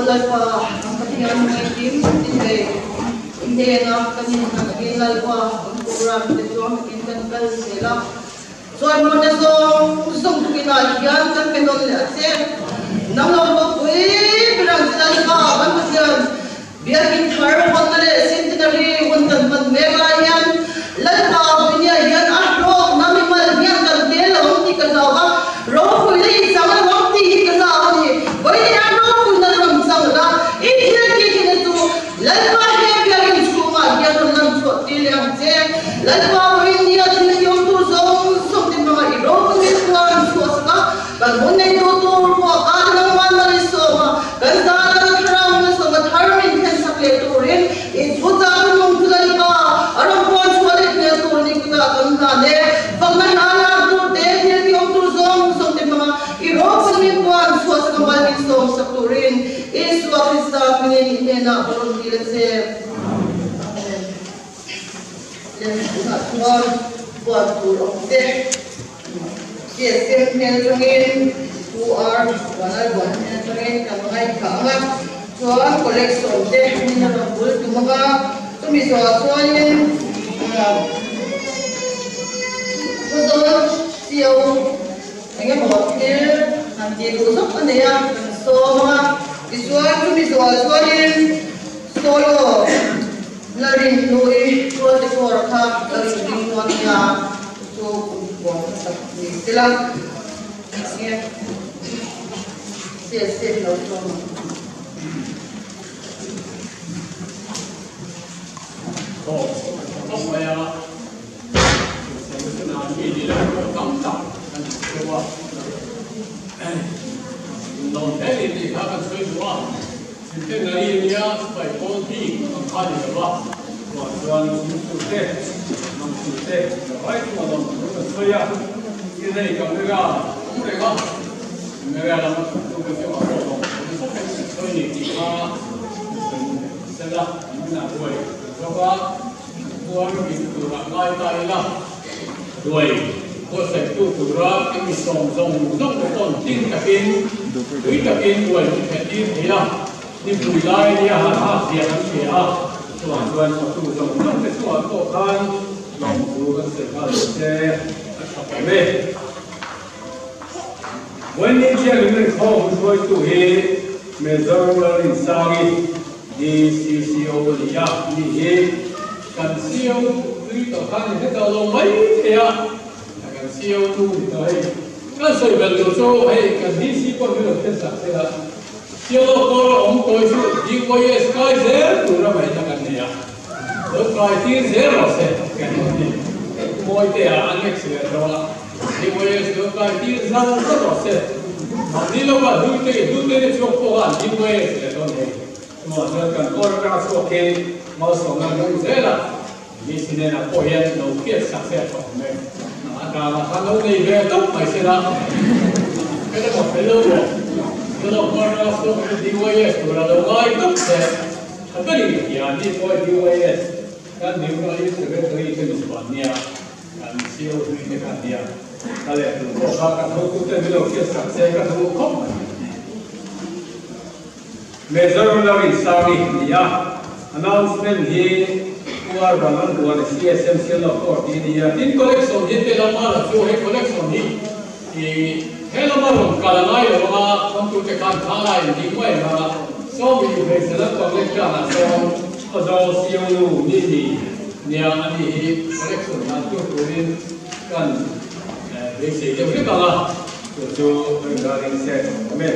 lalpa ang katiyan ng team hindi na kanina naging lalpa ang program dito ang kinkantal sila. So I'm not so gusto ko kinahyan kan penon kasi nang lalo ko bilang sila ka ano yan biar kita mo na centenary untan magmega yan lalpa niya yan ahro nami malyan kan tela unti kasawa ro ko ile sama unti kasawa ni boy ni ahro ko na naman sama ini tu lalpa he biar itu ma yan nan so tele ang se lalpa ko ini at yung tu Bangun itu turun, ada nama dari semua. Gantar terang semua termin kan sampai turun. Itu jangan mungkin apa. Orang pun sulit turun itu tak gantar. Bangun anak tu deh dia tiap tu zong sampai mana. Irok sini pun suasana balik zong turun. Isu Krista ini nak turun di lese. Nak turun buat turun deh. Yes, if mentoring who are one-on-one mentoring kamay kaangat so ang collection deh hindi na mabul tumaga tumiso-soyin so siyo ngayon mga pinil nanti usap ano yan so mga isuan tumiso-soyin solo larin lui tuwa di korka larin lingwan niya so sila siya no không phải sẽ là gì đi là cắm tập cái qua đồng thế thì các bạn chơi qua cái này nhá phải có thi không phải là qua và toàn chủ thế nằm chủ thế phải mà đồng nó chơi à cái này còn cái gà cũng được không người làm một cái hoạt động không phải chơi gì thì mà sẽ là những là đuổi cho qua qua cái từ là ngay tay là đuổi có sẽ tu từ ra cái mình sòng cái con tin cả kinh đuổi cả kinh đuổi cái tin thế là nhưng đuổi lại đi ha ha tiền ăn tiền à toàn toàn tu sòng cái toàn tổ khan lòng tu cái sự cái sẽ phải về when you tell me how to do it measure in sagi DCCO liya ni kan siêu tuy tao khăn hết tao lâu mấy thế à kan siêu tu thì tao hay cái sợi bền lửa số hay kan DC con cái được thiên sản thế là siêu có ông tôi chứ đi qua sky zero tu ra mấy thằng này à rồi cái tiền zero sẽ cái này mỗi thế à anh ấy rồi đi qua cái tiền zero rất sẽ mà đi lâu mà đuôi cái chụp phố anh đi qua sẽ thôi này mà giờ cần có cái số kia mà số ngàn người dễ là đi xin nên là có hiện đầu tiên sắp xếp của mình cả mà thằng lâu này về tốt phải xem nào cái đó một cái lâu rồi cái đó có cái số đi qua rồi là đầu ngay tốt sẽ thật cái gì thì anh đi qua cái điều đó là cái cái bản nha anh siêu cái cái địa cái này cũng có các thứ cũng tên đầu tiên sắp xếp các thứ không measure level sagi ya announcement hi kuar banan buat CSMC lo court ini ya tin collection hi telama la so he collection hi helama ron kalanai lo ma computer kan thalai ni mai ma so mi be sala collection na so odo siu ni nia ani hi collection na tu turin kan be se de ke kala so regarding set me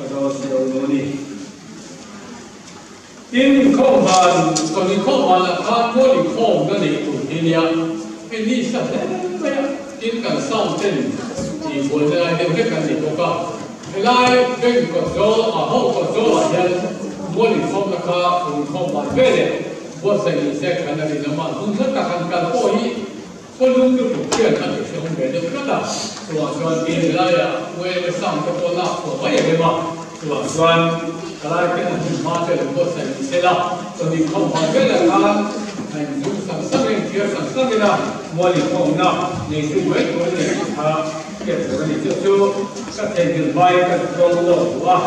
odo siu ni in không bàn còn in không bàn là khác mỗi in không cái này cũng như vậy cái gì sao thế vậy in cần xong trên thì buồn ra đều cái cần gì cũng có cái lai cái còn gió ở hậu còn gió ở đây mỗi in không là khác in không bàn về đấy buồn sẽ in sẽ cái này nó mà không rất là cần có ý có luôn cái cuộc chuyện là sẽ không về được rất làส่วนin lại à quê cái xong cái con nào của mấy người màส่วนkalau kita mata lembut saya selah, jadi kau makan lah, yang tu sang yang dia sang ni lah, mulai kau nak, ni tu buat kau ni ha, kita ni tu kat yang baik kat kau lah, wah,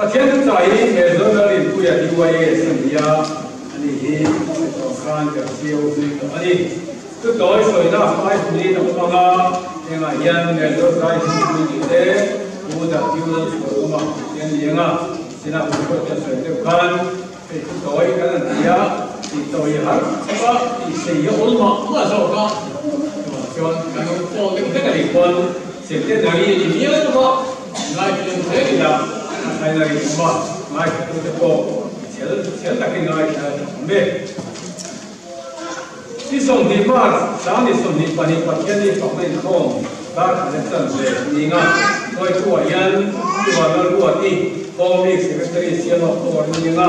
ประเทศไทยเมษายนนี้ผู้ใหญ่ที่วัยสัญญาอันนี้ต้องการจะเที่ยวสิอันนี้ก็โดยส่วนหน้าฝ่ายผู้นี้ต้องมาอย่างไรยันเมษายนที่มีกิจผู้จะที่เราสวยมากอย่างไรสินะผู้ก็จะสวยเดียวกันเป็นโดยกันนั่นยาที่โดยหักว่าที่เสียอุลมะเมื่อสองก็จนการลงโทษเป็นแค่การคนเสียเงินอะไรที่มีเยอะก็ไล่เป็นเรื่องอย่างไล่อะไรก็ไล่ตัวจะโกเสียแต่กินอะไรไม่ที่ส่งที่บ้านสามีส่งที่ปนิปัจจัยที่ของในห้องด้านในสังเกตนี่ไงโดยตัวยันตัวนั้นรู้ที่พอมีเสกเสียหลอกตัวนี่ไง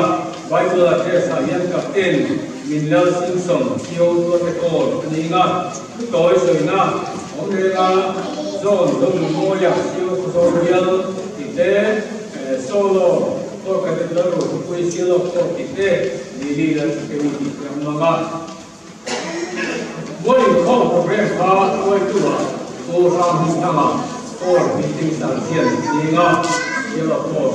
ไว้ตัวเทศยันกับเอ็นมินเลอร์ซิมสันเที่ยวตัวตะโกนนี่ไงคือโดยส่วนหน้าของเรื่องโซนตรงโมยเที่ยวโซนยันที่เตโซโล่ตัวกันเป็นเรื่องคุยเสียหลอกตัวที่เตนี่ดีแล้วจะมีอย่างนั้น What you call progress are going to go from his nama or meeting Santian, Ninga, Yellow Port.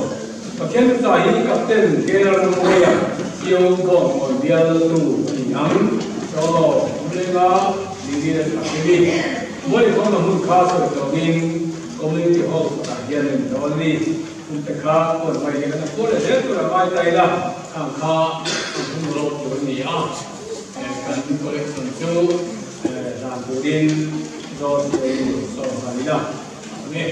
But can say Captain General Moya, Sion Bong, or the other two, Yang, Solo, Ninga, Ninga, Activity. What you call the Moon Castle, Domin, Community Hall, Again, only the car or by the Port, the Death of the White Island, and car, and Road to the Arch. And collection two, dan budin dos so halida. Amen.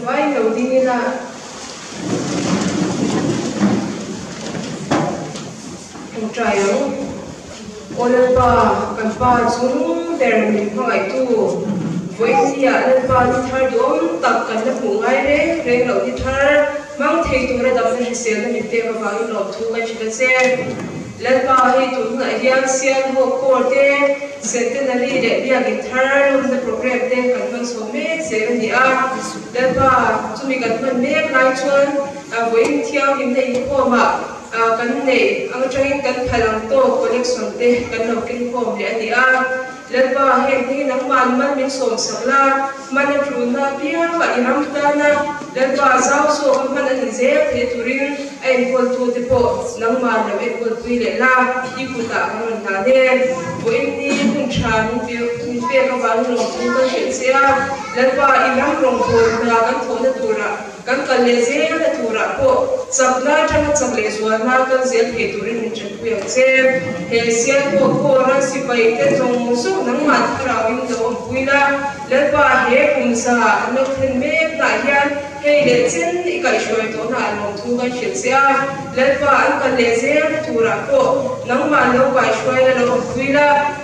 Vai đầu tiên là một trái ống ôn ba cần ba chúng đèn mình không ai tu với gì à lên ba đi thar đốm tập cần nó cũng ngay đấy rồi đầu đi thar mang thầy tu ra đập lên xe nó bị tê vào cái lỗ thu cái chuyện xe lên ba hay tu lại đi ăn xiên hồ cổ tê centenary để đi ăn guitar luôn cái program tê cần mang số mấy xe cái gì à lên ba chúng mình cần mang mấy cái chuan với theo những cái cổ mà cần này anh cho anh cần phải làm tổ collection tê cần làm kinh cổ để anh đi ăn lên ba hiện thì nắng man mình sống sạch la man là trốn na bia và imam ta na lên ba giáo số các man anh dễ thì turin anh còn tu thì bộ nắng man là anh còn tùy lệ la đi phụ ta các man ta đen với em đi cùng cha mình bia các bạn lòng chúng ta hiện sẽ lên ba imam lòng buồn là các thôn là tura các cần lệ dễ là tura bộ sắp na trong sắp lệ xuân na các dễ thì turin mình chẳng quen xem hệ xem bộ na si bay cái trong số nắng mặt khảo in đồ vui la lên ba hệ cùng sa nó thêm mép đại gian hay để trên đi cái chuối tổ nào lòng thu cái chuyện xe lên ba anh cần để dễ thu ra cô nắng mà lâu cái chuối là lâu vui la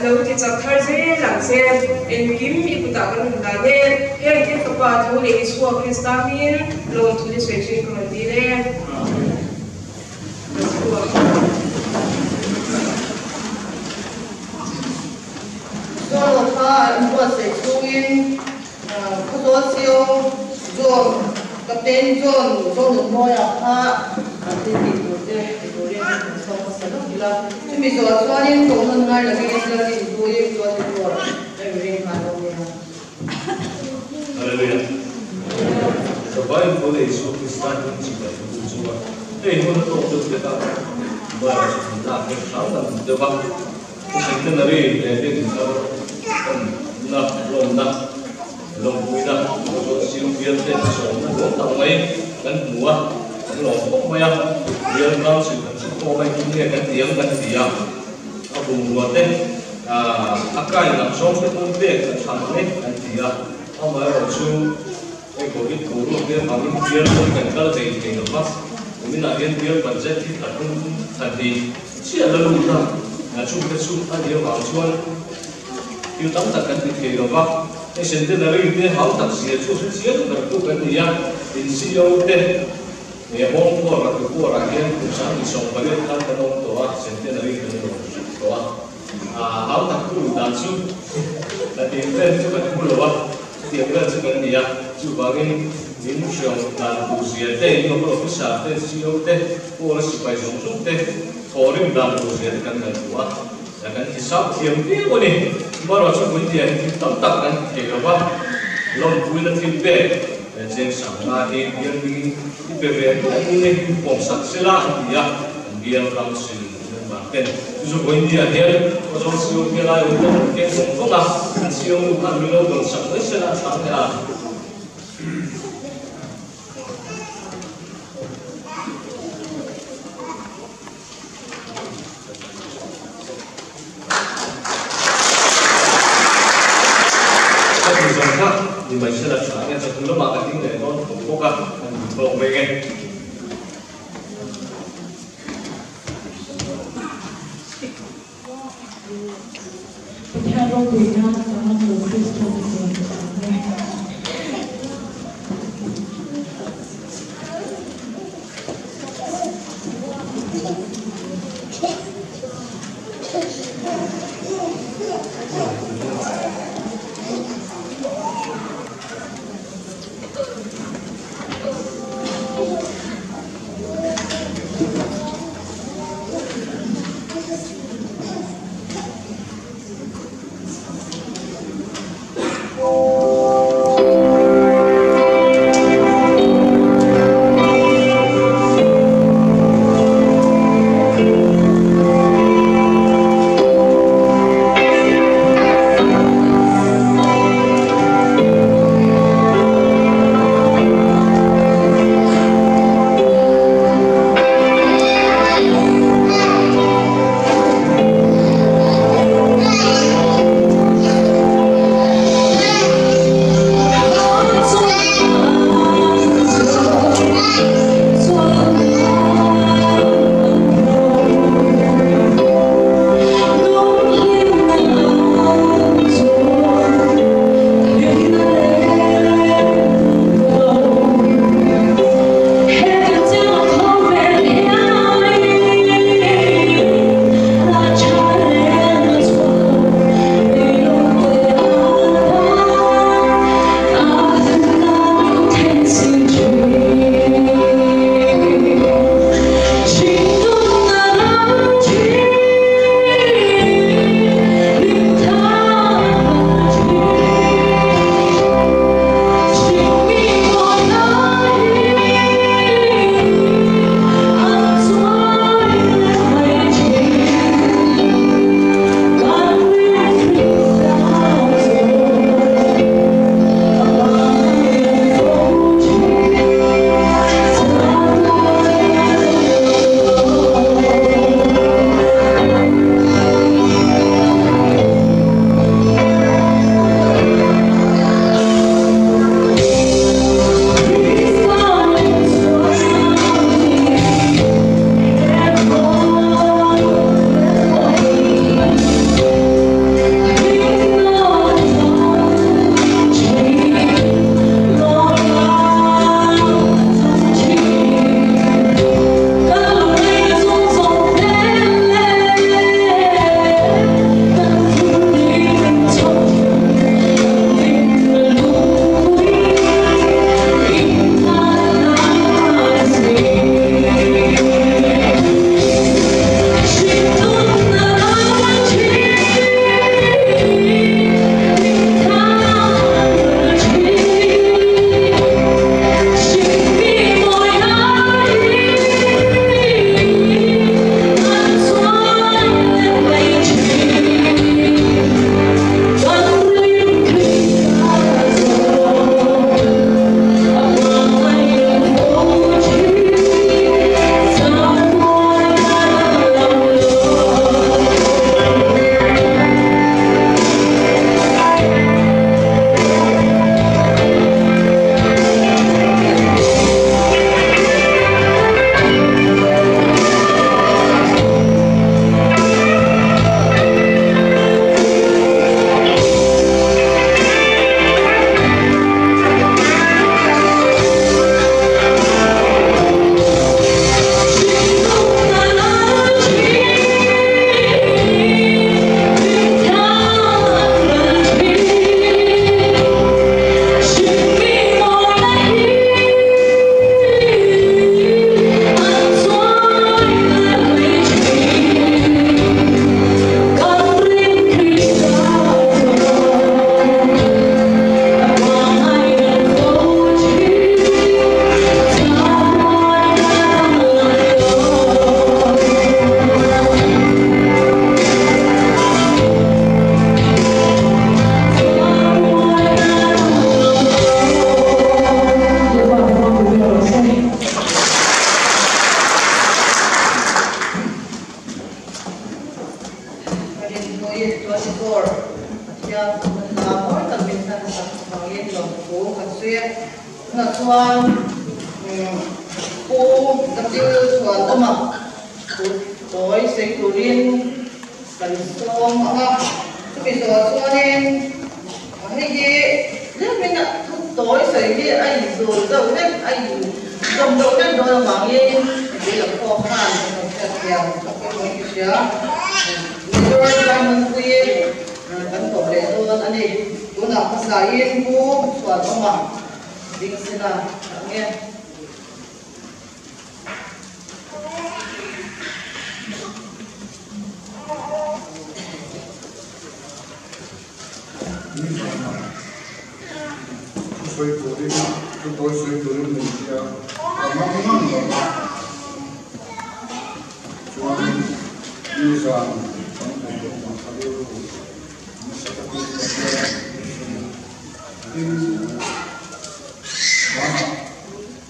lâu thì chắc thar dễ làm xe em kiếm đi cũng tạo cái là nên hay thì các bạn thu lấy số Kristamin lòng thu đi suy chuyện của mình đi lên do ta mua sẽ chuin có số siêu John Captain John được mua à thì đồ điện xong sẽ lúc gì là chúng mình rồi cho nên tổng hơn ngay là cái là gì tôi đi cho thì rồi đây mình riêng mà đâu vậy Hallelujah. So by for the so Christian chỉ là một số đây muốn tổ chức cái đó và là cái sáng là được bằng cái sinh thần này để đến sau là lòng vui đó một số siêu viên trên số nó cũng tăng mấy gần mùa cũng lòng bốc mấy viên cao sự sự cô mấy kinh nghiệm cái tiếng cái gì à ở vùng mùa tên cái làm sống cái công việc làm hết cái gì à ông ấy ở chỗ cái cổ ít cổ luôn cái mà những viên không cần cái gì thì nó mất mình là viên bản chất thì thật không thật thì chỉ là luôn thôi là chung cái chung anh yêu vào chuan yêu tắm thật cái thì nó mất cái centenary thế hậu tập sĩ chú sĩ chiến được tu cái gì á in CEO thế ngày hôm qua là cái qua là cái cũng sáng đi sống vào cái căn cái nông tổ centenary cái nông tổ hậu tập tu đàn chú là tiền về chú cái tu lúa tiền về chú cái gì á chú vào cái những trường đàn tu sĩ thế những cái officer thế CEO thế qua là sĩ phải sống chung thế foreign đàn tu sĩ cái cái tu kan hisap tiêm tiêm cái này mà rồi chúng mình thì tóm tắt kan thì các bạn lòng vui là thiên bể trên sẵn là thì biên mình bể bể cũng nên phòng sạch sẽ là gì à biên làm sự mà cái dù mình thì hiện có trong siêu cái lại ở trong cái sống không là siêu ăn mình lâu còn sẵn đấy sẽ là sẵn thế à thì mình sẽ là sáng ngày sau lúc mà cái tiếng này nó cũng cố gắng mình về nghe na mỗi tầm mình thành tập bằng yên lòng phố cần xuyên là xuân cô tập như xuân tâm mặc tối xây tổ liên cần xuân mà cái bây giờ xuân nên hay gì rất mình là tối xây đi anh rồi đâu đấy anh trong đâu đấy rồi bằng yên để làm khó khăn cho tiền cho cái mọi chuyện rồi làm một cái kan to le to ani tuna pasain ko swa tama ding sina nge soy por el día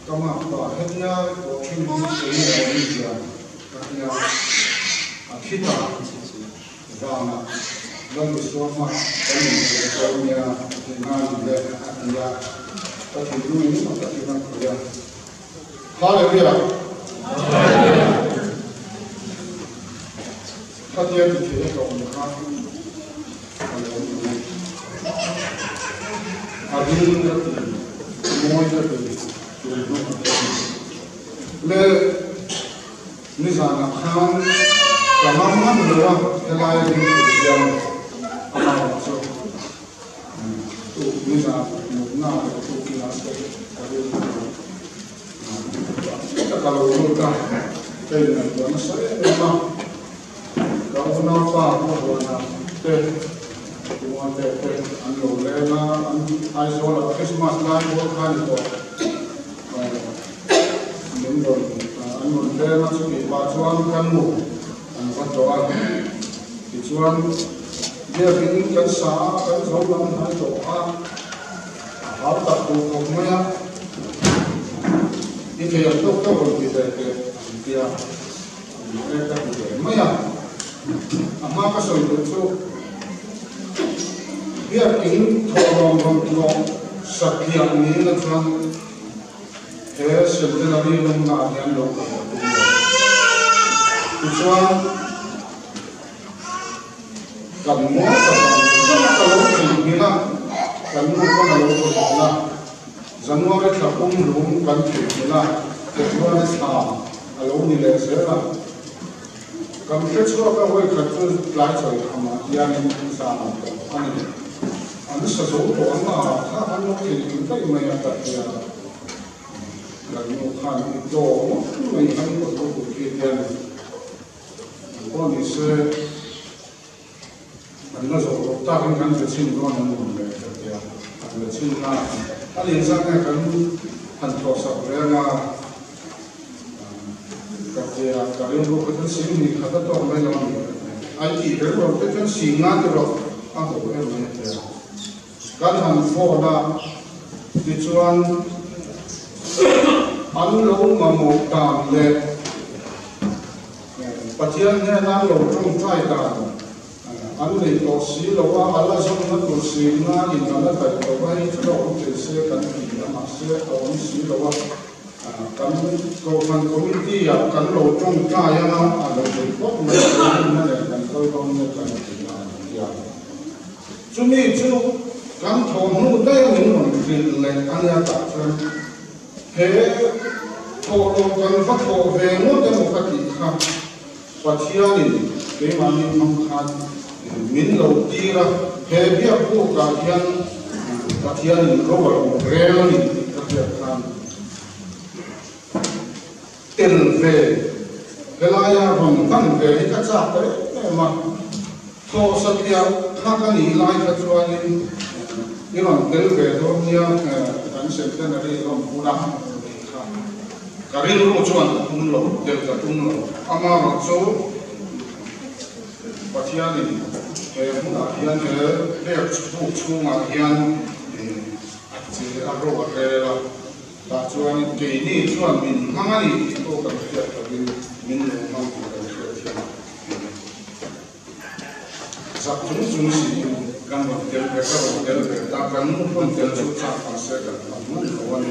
kama ba hanya ko kin ni ni ya kanya akita dana dan suama kan ni ya dengan le ya tapi dulu ini maka kita kerja haleluya hadiah itu kita umumkan hadirin semua itu le nizana khan kamaman lewa kelai di yang apa so tu nizana na tu kira kita kalau kita dengan tuan saya memang kalau napa apa Tuan anu lena aisola Christmas lah bukan itu. Mungkin anu lena suki bacuan kamu anu bacuan. Bacuan dia ingin kan sah kan soalan hari doa. Harus tak pokoknya itu yang tahu kita dia mereka dia. Maya, amma kasih itu dia ingin tolong sakit ini dengan sebenarnya dengan yang lokal. Tujuan kamu kalau kita kamu kalau kita Januari tahun lalu kan kita Februari tahun lalu nilai saya kamu kecil apa boleh kerja pelajar kamu yang sama ani anu sesuatu orang anu kita ini yang terkaya lalu kan itu ini kan itu kemudian polisi anu sesuatu tak kan kecil orang anu terkaya anu kecil lah ada insan kan hantar sahaja kerja karya bukan sini kata tu orang yang IT kalau kita singa tu aku boleh kan hanfo na dicuan anlo mamokam le patian ne na lo trong trai ta anu le to si lo wa ala som na to si na in na ta to wa ni lo te se kan ki na ma se on si lo wa kan ko kan community ya kan lo trong trai ya na alo le ko ma na le kan ko ko ne kan ki na ya chumi chu kan thong nu dai min mon rin le an ya ta chan he to lo kan fa tho ve mo de mo ka ti kha pa chia ni ke ma ni thong khan min lo ti ra he bia ku ka hian ni ro wa lo re lo ni ka ya khan tel ve velaya ron kan ve ka cha te ma to satya kha ka ni lai ka chuan ni iron del ve do nia kan centenary ron pura karin ro chuan tum lo del ka tum lo ama ro chu patiani na hian le chu chu ma hian chi aro wa la ta chuan ke ni chuan min mangani to ka ya ka min lo ma ku ka ya sak chu chu si kan wa del ก็เดินไปตามกันมุ่งพ้นเดินชุดชาติเสียกันมุ่งวัน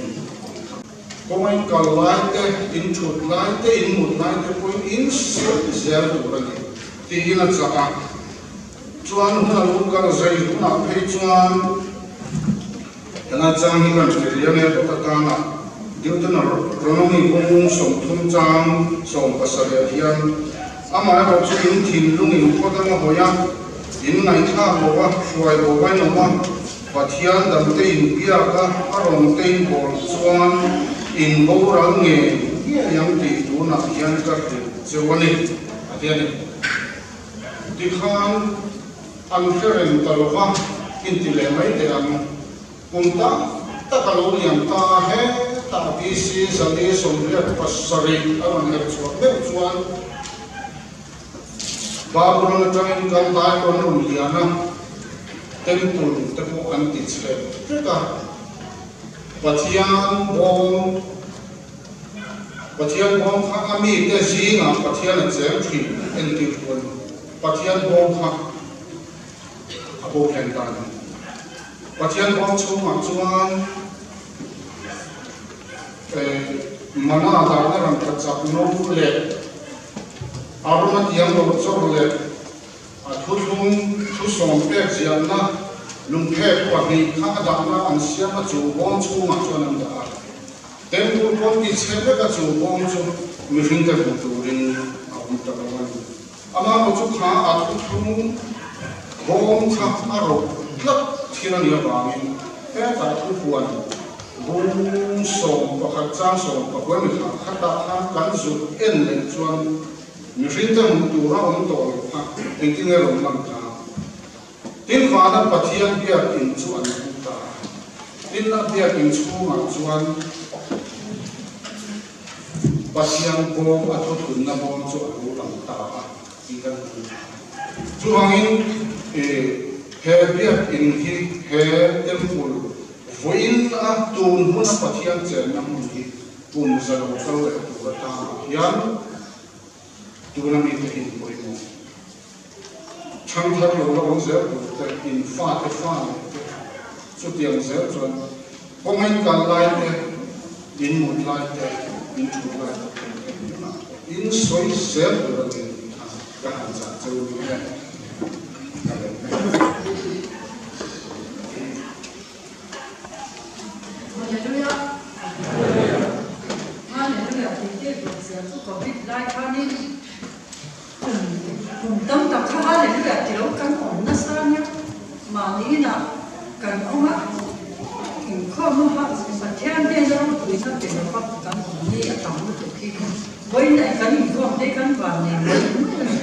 ก็ไม่กันไล่เตอินชุดไล่เตอินหมุดไล่เตพอยอินเสียเสียตัวนี้ที่อินจะอ่ะจวนหัวลูกกันใจหัวเพจจวนแต่ละจังที่กันเรียนเนี่ยตัวกันอ่ะเดี๋ยวจะนรนมีคงส่งทุ่งจังส่งภาษาเรียนอามาเราจะอินทินลุงอินก็ต้องมาหัวยังอินไหนท่าบอกว่าช่วยบอกไว้หน่อยว่าปัจจัยดังเตอินเบียก็อารมณ์เตอินบอกจวนอินบอกรังเงี้ยยังติดตัวนักเรียนก็คือเจ้าวันนี้อะไรนี่ที่ข้างอันเรื่องตลกอินทิเลไม่เดียงคุณตาตะกลุยมตาเฮตาพิสิสลีสมเรียปัสสริอารมณ์เรื่องชวนเรื่องชวนบาบุรุษจังอินกันตายคนรุ่นเดียนะเต็มตุนเต็มอันติดเลยเจ้าปัจจัยบองข้ามีแต่จีน่ะปัจจัยเจ้าถิ่นเอ็นติคนปัจจัยบองข้าอาโบแข่งกันปัจจัยบองชูมาจวนมันน่าด่าเนี่ยมันปัจจัยโน้ตเล็กอารมณ์ที่ยังโดนโจรเล็กทุกส่งเป๊กเสียนนะลุงเทพว่ามีข้าด่านะอันเสียมาจูบองชูมาจวนนั่นด่าเต็มตัวคนที่เชื่อก็จูบองชูมีฟิงเกอร์บุตรริงเอาบุตรวันอามาเราจุดหาอัดทุ่งบองทับอารมณ์ลับที่นั่นยังบางแค่ตัดทุกวันบุญส่งประคับจ้างส่งประกวดมีขาขัดตาข้างกันสุดเอ็นเล็กจวนมีฟินเตอร์มุตุเราหมุนตัวฮะเองที่เงินลงน้ำตาทิ้งฟ้านั้นปะเทียนเบียดอินจวนมุตาทิ้งนั้นเบียดอินชูมาจวนปะเทียนโบมอัตุตุนน้ำบอมจวนรู้ลำตาอีกันจวงอินเฮเบียดอินที่เฮเต็มปุลวันอันตูนหุ่นปะเทียนเจนน้ำมันที่ปุ่นจะรู้เขาเลยตัวตายันตัวนั้นมีแต่อินบริโภคช่างทัดเราเสียแต่อินฟ้าแต่ฟ้าสุดยังเสียจนพอไม่กันไล่แต่อินหมดไล่แต่อินถูกไล่อินสวยเสียตัวนั้นก็หันจากเจ้าดูแลtâm tập khá là cái đẹp thì đâu căn ổn nó sao nhá mà nghĩ là cần ông á không nó học mà theo bên đó thì nó chỉ là học căn ổn như ở tổng một khi với lại cái gì không đấy căn vào này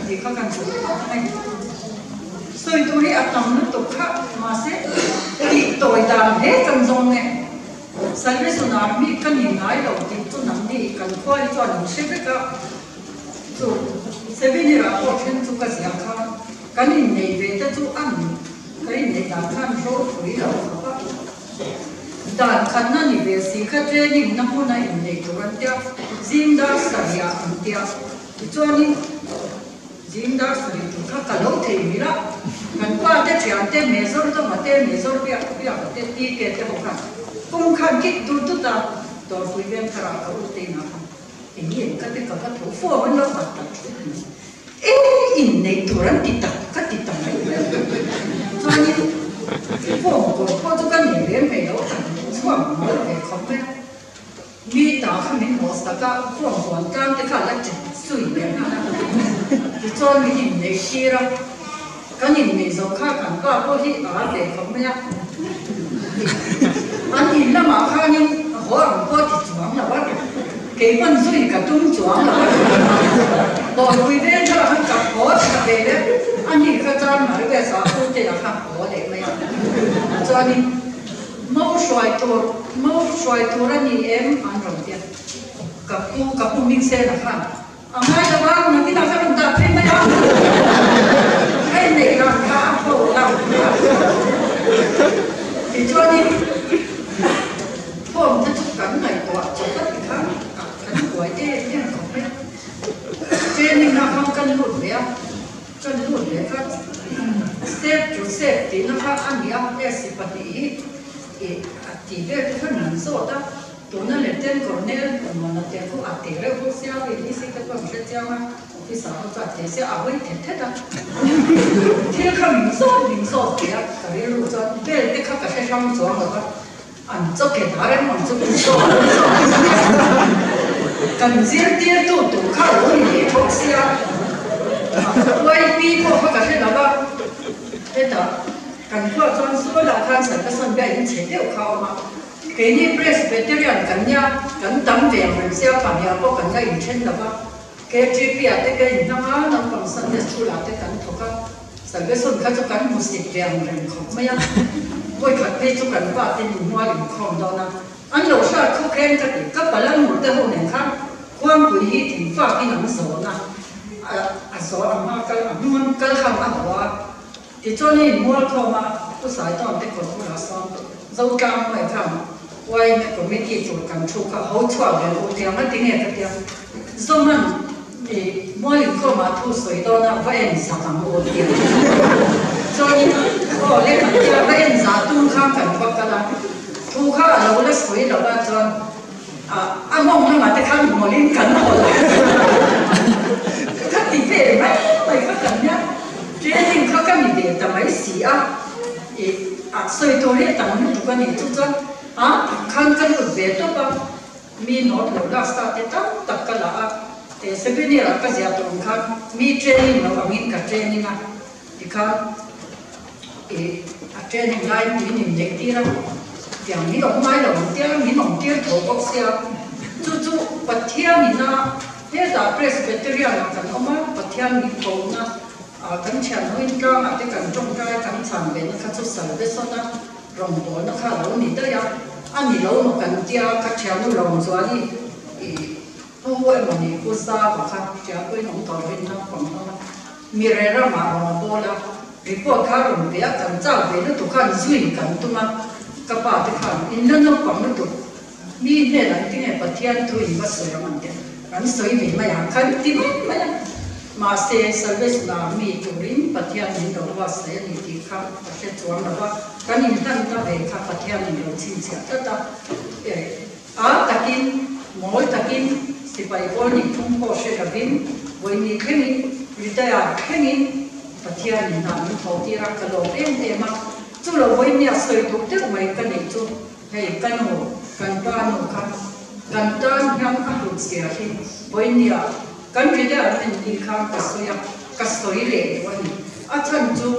thì các căn số này rồi tôi ở tổng nó tục khác mà sẽ thì tội đàn hết căn dòng này sau cái số nào mi căn nhìn lại đầu thì tôi nắm đi cần coi cho nó sẽ biết cả rồi sẽ biết như là họ chuyên chú cái gì khác cái này về tới chú ăn cái này đã khăn số tuổi đầu các đàn khăn nó này về xí cái trên này nó hôm nay này tụi anh tiêu zin đã sải à anh tiêu cho nên zin đã sải tụi các cái lỗ thì mi đó gần qua tới chuyện tới mấy số đó mà tới mấy số biết tới đi cái tới học công khai kích tụi ta tụi tụi bên khá là có tiền nào ini kata kata tu form lo kata ini turan kita kata kita mai soalnya form ko tu kan ni dia mai lo form lo ke kompe mi ta kan min mo sta ka form ko kan te ka la sui ne tu cho mi ni ne shira kan ni me zo ka kan ka ko hi a te kompe ya an ni la ma ka ni ho ko ti chuang la wa cái con duy cả tung chuông rồi rồi quý bên cho hắn cặp có cặp về đấy anh đi khai trang mà cái sao cũng chỉ là cặp có để mấy cho nên mau xoay tua ra ni em ăn rồi tiền cặp cô mình xe là khăn ngay là bao nó cái nào sao chúng ta thêm mấy đó cái này là khá khổ lắm thì cho nên hôm ta chụp cảnh này của chụp tất cả của trên không biết trên mình nó không cân lụt đấy các step to step thì nó khác ăn gì không na esi pati ti be tu nan so da tu na le ten cornel mo na te ko atere ko sia be ni se ka pa se tia ma ti sa ko ta te se a wen te da ti ka min so ya ka le lu zo be te ka ka se shang zo ma ba an zo ke da re mo zo ku so kan zir tie tu ka lo ni ko sia wai pi ko ka se da ba te da kan ko zon so la kan sa ka san be yin che de ka ma给你 Presbyterian 咁呀，咁等病人小朋友個咁嘅完全啦吧，給 GP 啊，啲嘅人啊，能本身嘅出嚟啲咁同個，實際上佢做緊冇食病人窮咩呀？會佢俾做緊把啲人話人窮到啦，按老實佢傾得嘅，咁本來冇得好難看，光佢啲電話俾人數啦，數阿媽跟阿媽跟下阿話，啲做呢冇錯嘛，都使到啲個都拿雙，就咁嚟看。wai me committee to kan chuka ho chwa le o tia ma tinge ka tia zoman mo li ko ma thu soi do na va en sa ka mo tia so ni o le ka tia va en sa tu kha kan pa ka la thu kha lo le soi lo ba chon a mong na ma te kha mo lin kan mo la ka ti pe mai ka kan ya training kha ka mi de ta mai si a soi to le ta mo tu ka ni tu chon kan về đó ba mi nói là đã start tất cả là để sẽ bên này là cái gì đó kan mi training là mình cả training thì kan training lại mình nhận đi raอย่างนี้ดอกไม้ดอกเตี้ยมีหนองเตี้ยโถก็เสียจู่ๆปัทยามีนะเฮ้ยแต่ Presbyterian กันเอามาปัทยามีโถนะกันเชียงน้อยก็อาจจะกันจงใจกันฉันเป็นกันสุดสายเบสนะรองตัวนะคะเราหนีได้ยังอันนี้เราหนูกันเจ้าคัดเชียงนู่นรองส่วนนี้ผู้ว่ามันนี่ผู้ทราบค่ะเจ้าผู้น้องต่อเป็นนักฟังนะมีเรื่องมาเราโบราณรีพอร์ตข่าวเบียกันเจ้าเป็นทุกคนช่วยกันตัวมันกับป้าที่ข้างอินเดียนฟังนั่นตัวมีเนี่ยหลังที่เนี่ยประเทศทุยมาสวยมันเดียวกันสวยดีไหมอ่ะคันที่ไม่มาเสียสเวสนามีจุลินประเทศนี้เราว่าเสียนี่ที่ข้างประเทศจวนเราว่ากันอินตั้งแต่เด็กข้าประเทศนี้เราชินเสียแต่ตะกินหมอตะกินสิไปคนนี้ทุ่งโพเชลวินวันนี้แค่นี้วิทยาแค่นี้ประเทศนี้นำมันเขาที่รักกระโดดเต็มมาจู่เราวันนี้สวยทุกที่ไม่กันอีกจู่ให้กันโหกันบ้านโหกันต้านยังอาหุเสียที่วันนี้กันวิทยาเป็นดีข้างก็สวยเลยวันนี้อาจารย์จู่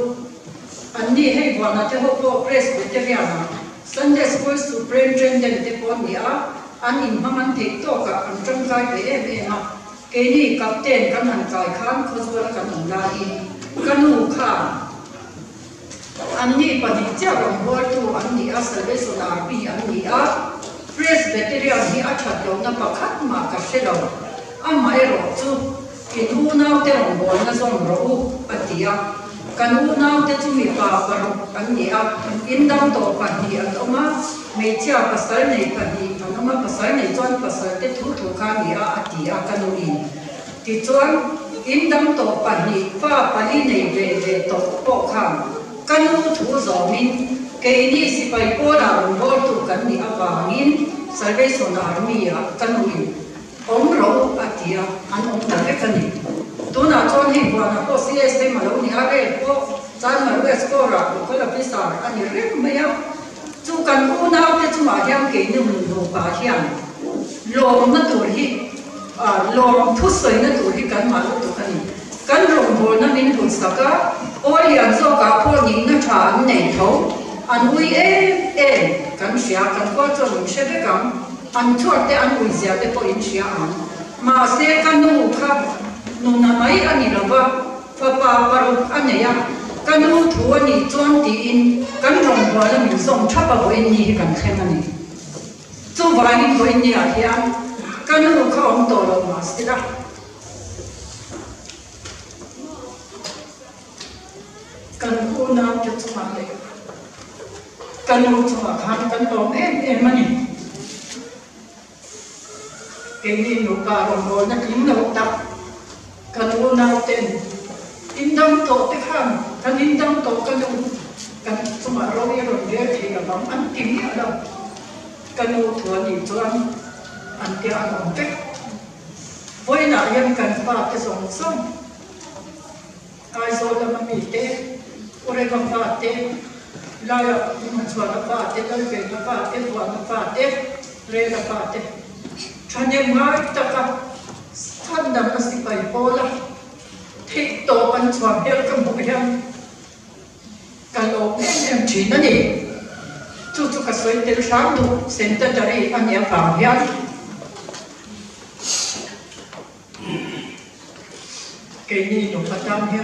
อันนี้ให้วันนั้นที่เขาบอก Presbyterian Sunday School Superintendent ที่คนนี้อันนี้มันเทคโตกับอันจังใจไปเองนะเกนี่กับเต้นกันหันใจข้างเขาช่วยกันหนุนได้กันหูข้าอันนี้ปฏิจจ์ของวัตถุอันนี้อาศัยเป็นส่วนอาบีอันนี้Presbyterian นี่อาจจะโดนนับขัดมากับเชลล์อันไม่รู้จู่กินหูน้ำเต้ของวัวนั่นส่งรู้อันที่กันหูน้ำเต้จู่มีปลาปลาอันนี้อินดัมโตปันนี้อันออกมาไม่เชื่อภาษาในปันนี้อันออกมาภาษาในจวนภาษาเต้ทุกข้างนี้อันที่กันหูอินที่จวนอินดัมโตปันนี้ฟ้าปันนี้ในเวโตปกข้างกันหูถูจอมินเกนี่สิไปโกดารุนโบตุกันนี่อวางินสายเวสนาร์มีกันหูอินองเราอันที่อันองนั่นเป็นกันนี่ตัวน่าจวนเห็นว่านะพอซีเอสได้มาแล้วนี่อะไรพอจานมาเวสโกราบุคลพิสารอันนี้เรื่องไม่เอาจู่กันหูน้ำที่จู่มาเที่ยงเกนี่มันโลกาเที่ยงลมนั่นตัวที่ลมทุสวยนั่นตัวที่กันมาแล้วตัวกันนี่กันลมบนนั่นมินทุสกะโอ้ยยังโซกาพอนี่นั่นชาในท้องอันอุ้ยกันเสียกันก็จะมุ่งเชื่อกันอันชดแต่อันอุ้ยเสียแต่พออินเสียอันมาเสียกันนู่นครับนู่นไม่อันนี้เราว่าฟ้าป่าปรุอันนี้กันนู่นทัวนี่จวนตีอินกันลงหัวแล้วมีส่งชับเอาอินนี่กันแค่นั้นเองจู่วันนี้ตัวอินนี่อะไรกันนู่นเขาอันโตลงมาสิละกันหูน้ำจะจุมาเลยกันหูจุมาขันกันตรงมันนี่เก่งนี่หนูปลาลงบนนักลิ้นหนูตับกันหูน้ำเต็มอินดำโตที่ข้างกันอินดำโตกันหูกันจุ mà rồi rồi thì là bóng ăn tím nhẹ đâu cái nô thừa thì cho ăn kia ăn ổn cách với nạn nhân cần phải cái dòng sông ai rồi là mà bị tê ore còn phải tê lại là mình chuẩn là phải tê lại về là phải tê chuẩn là phải tê re là phải tê cho nên mai ta cả thân nằm là sự bày bố là thì tổ ban chuẩn hết cái mũi em cái lỗ em chỉ nó nhỉ chú cái sợi tê sáng đủ sen tê dari anh em vào hết cái gì nó phát âm hết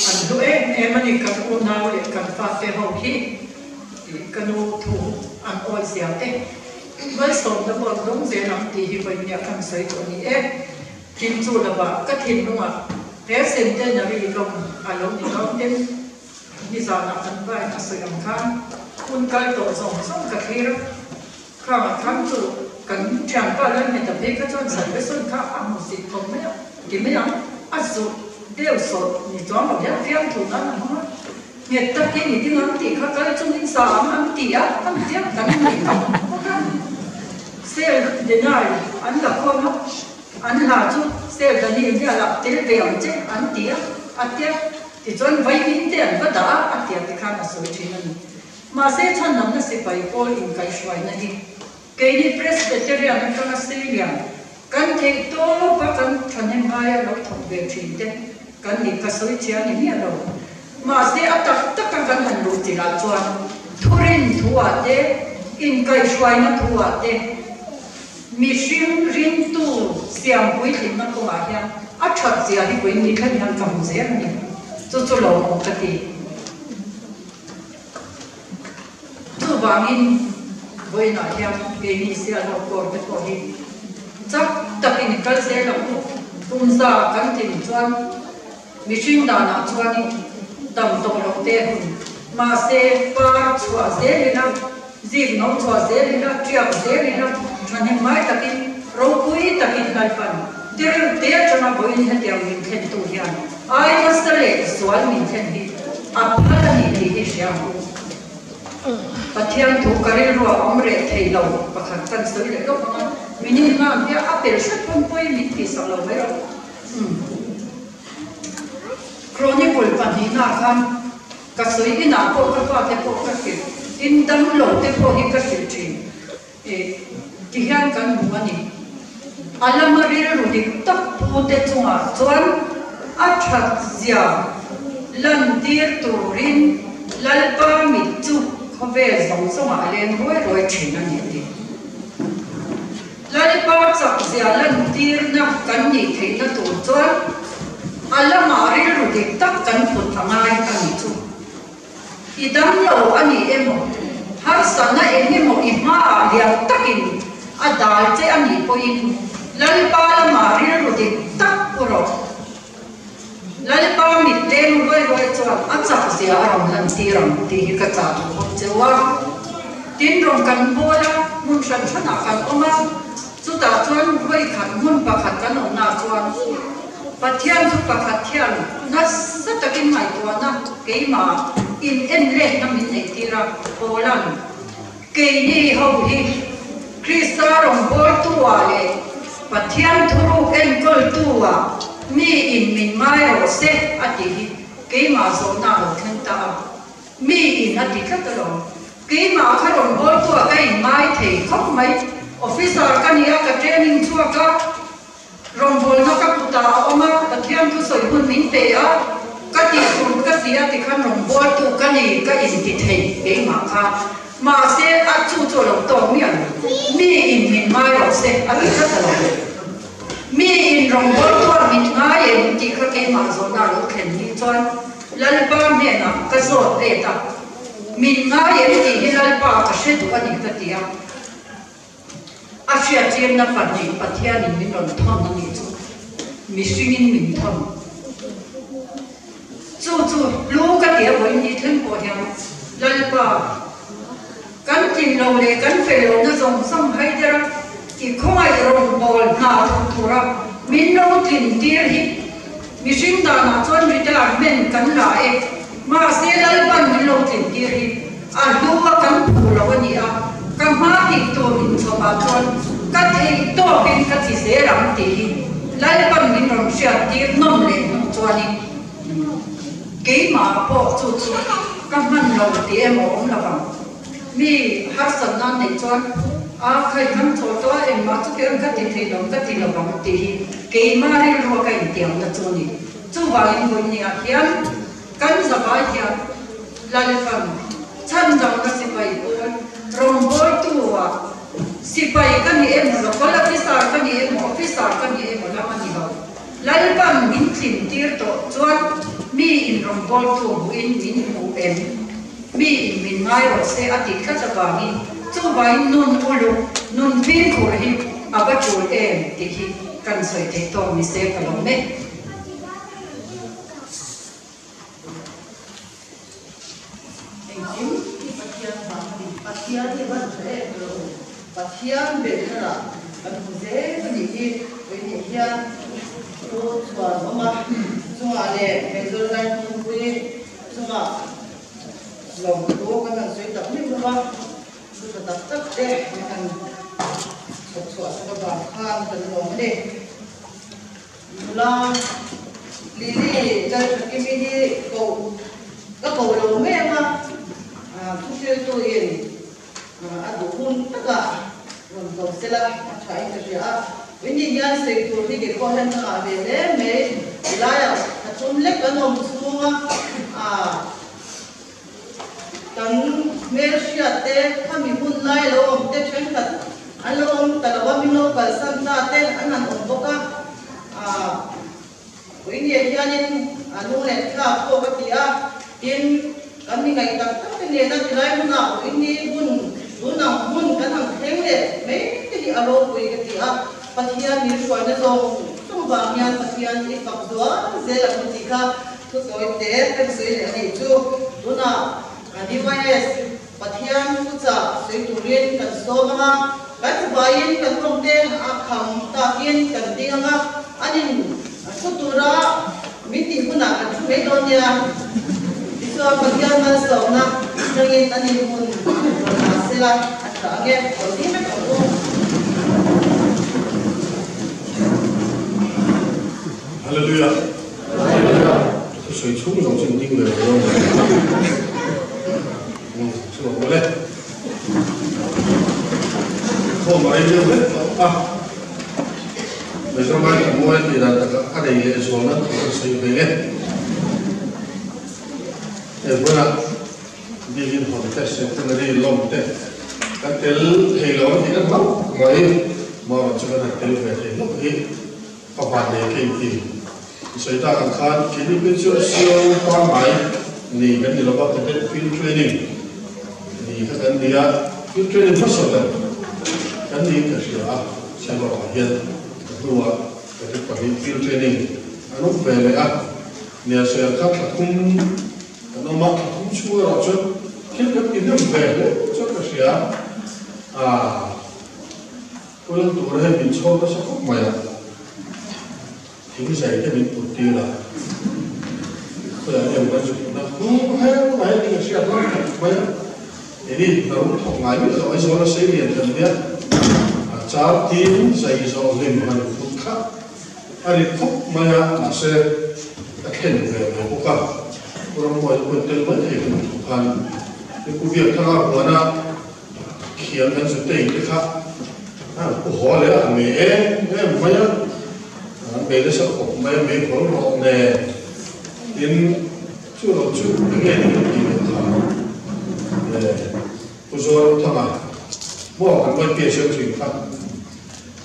anh lúc em anh cần ôn nào để cần phát tê hậu khi cần ôn thủ anh ôn xéo tê với số đó bọn đúng dễ lắm thì vậy nhà cần sấy cho nhỉ em kim chú là bảo cái thìn đúng không ạ thế xem tên là vì lòng anh lòng thì nó tên bây giờ là anh vai là sấy làm khăn un cái tổ dòng xong cả khi đó khăn chú cần chẳng qua lên thì tập đi cái chân sấy cái xuân khăn ăn một xịt không mấy thì mấy lắm ăn số đều số thì cho một cái phiên thủ nó là không nhiệt tất nhiên thì tiếng thì các cái trong những sáng ăn tỉa ăn tiếc đánh mình không xe đến này anh là con nó anh là chú xe đến đi nhà là tiền về ông chứ anh tía anh tía thì cho anh vay tiền tiền đã anh tía thì khá là sôi chuyện này mà xe chân nằm nó sẽ phải coi in cái xoay này cái đi Presbyterian ở trong Australia cái thì tôi và cái chân em hay là thông về chuyện đấy cái đi cái sôi chuyện này nhiều đâu mà xe tất cả các hành động chỉ là cho thurin thua đấy in cái xoay nó thua đấy mi sinh rin tu xiang quỷ thì nó có ai nha, à chặt gì thì quỷ ni thân hàng cầm gì anh nhỉ, cho lâu một cái gì, tu vàng in với nói nha, cái ni xia nó có cái có gì, chắc tập in cái gì là cũng ra cái gì chuan, mi sinh đàn nào chuan đi, tầm tổ lộc tê mà xe ba chua dễ đi nào, dịp nó chua dễ đi nào, treo dễ đi nào. cho nên mai ta kinh rau cùi ta kinh lại phần tiền tiền cho nó bồi hết tiền mình thêm tu hiền ai mà sẽ lấy số mình thêm đi à phải là gì thì xem và thiên thủ cái rồi ông rể thầy đầu và khăn tân sới để lúc mà mình nhìn làm cái áp lực rất không quay mình thì sợ lâu vậy rồi chronicle phần gì nào không cái sới cái nào có cái gì có cái in tâm lâu thì có cái gì thì hiện cái mua này, alam marilah rudi tak putih cuma, tuan achat zia, lantir turin, lalpa mitu, khabar zong sama alen roi cina ni. Lalpa achat zia lantir nak kan ni thei na tu tuan, alam marilah rudi tak kan putangai kan itu. Idam lo ani emo, har sana emo ima dia takin. Adal che ani poin lalpa la mari rudi tak puro lalpa mit lem roi chuan achak sia ram lan tiram ti ka cha chewa tin rong kan bola mun san thana kan oma chu ta chuan roi khan mun pakhat kan ona chuan pathian chu pakhat thian na satakin mai tuana keima in en le namin nei tira bolan ke ni ho hi Krista rong bol tua le, pathian thuru en kol tua, mi in min mai ro se ati ke ma so na ro khen ta, mi in ati khat ro, ke ma kha rong bol tua ka in mai thei khop mai, officer ka ni ka training chua ka, rong bol na ka puta oma pathian thu soi hun min te a, ka ti kun ka sia ti khan rong bol tu ka ni ka in ti thei ke ma kha. Mà sẽ ăn chú cho lòng tổ miệng mi in mình mai rồi sẽ ăn ít rất là mi in rong bol tua mình ngay em chỉ có cái mà rồi nào lúc khen đi cho lần ba miệng à cái rồi để ta mình ngay em chỉ lần ba cái sẽ tụi anh cái tiệm à sẽ tiệm nó phát triển phát triển mình còn thon nó đi chú mình suy nghĩ mình thon chú lúc cái tiệm với đi thêm bộ hàng lần ba kan tin lo le kan fe lo na zong sam hai dera ki khoi rong bol na thura min lo tin tir hi mi sim da na chon ri da men kan la e ma se lal ban min lo tin tir hi lu kan pu lo ni a kan ma ti to min so ba chon ka ti to bin ka ti se ram ti lai pan min ram sia ti nom le chwa ni ke ma po chu chu ka man lo ti em om la ba mi har san na nei chon a khai kan cho to em ma chu ke ka ti thei dom ka ti lo ba ti ke ma ri ro ka in tiang na chu ni chu wa in go ni a hian kan za ba hian lai pan chan dang ka si pai on rom boy tu wa si pai ka ni em lo ko la officer ka ni em officer ka ni em la ma ni ba lai pan min thin tir to chuan mi in rom boy tu in min hu em mi in min ngai ro se ati kha cha ba ni chu vai nun ulu nun pin khur hi aba chul em ti hi kan soi te to mi se ka lo me Pasian ni ban se pasian be na an ze ni ni ni hian to chwa ma chunga le mezor dan pui chunga long to kan an soi tak ni ma su ta tak de kan chwa sa ba khan kan long de la lili da ki mi ni ko ka ko lo me ma thu chơi tôi yên ăn đồ hun tất cả còn còn sẽ là phải cái gì à với những nhà xây tôi thì cái con hen cả về đấy mấy lại à chúng lấy cái nông xuống cần mấy chuyện thế tham mình hun lại rồi ông thế chuyện thật anh lo ông tại là mình lo phải sang ra thế anh ăn ông bốc với những gia đình lúc này cả cô cái gì tiền kami ngai tak tak ni nak dilai muna ini bun kan hang theng le me ti alo pui ke ti a pathian ni suai na so ba nyan pathian ti kap zua zela ku ti kha tu soi te kan soi le ni chu duna device pathian ku cha soi tu rin kan so ma kan bayin kan thong te a kham ta kin kan ti nga anin ku tu ra mi ti buna kan thu me don ya so pagyan mas so na ngin ani mun sila at again di me ko Hallelujah. Soi chung dòng chân tinh người rồi. Xin lỗi lên. Không mà em biết bây giờ mai thì mua thì là các đây rồi nó soi về lên. Bữa nay đi liên hợp test sẽ là đi làm test các cái hệ lỗ thì nó mất rồi mà cho cái này cái về thì lúc ấy các bạn để kinh thì xảy ra hàng khăn khi đi bên chỗ siêu quan máy thì cái gì nó có cái field training thì các anh đi field training rất sâu rồi cái gì cái gì sẽ bảo hiện đua cái quản lý field training nó về lại nhà sẽ các là không nó mặc không chua rồi chứ khi cái nó về đấy cho cái gì cô lần tuổi hay mình cho nó sẽ không mày thì cái giày cái mình tụt tiêu là bây giờ em vẫn nó không hay nó mày thì cái gì nó mày thế đi nó cũng học ngay bây giờ nó sẽ liền dần biết cháu tin giày rồi liền mà không khác anh khóc mày là sẽ cái về của cả orang buat betul betul kan, aku biar kalau mana kian kan sudah itu kan, aku hole lah banyak, beda sekok, banyak orang ne, in curang dengan ini kan, pusat thằng mua kan buat biasa sih kan,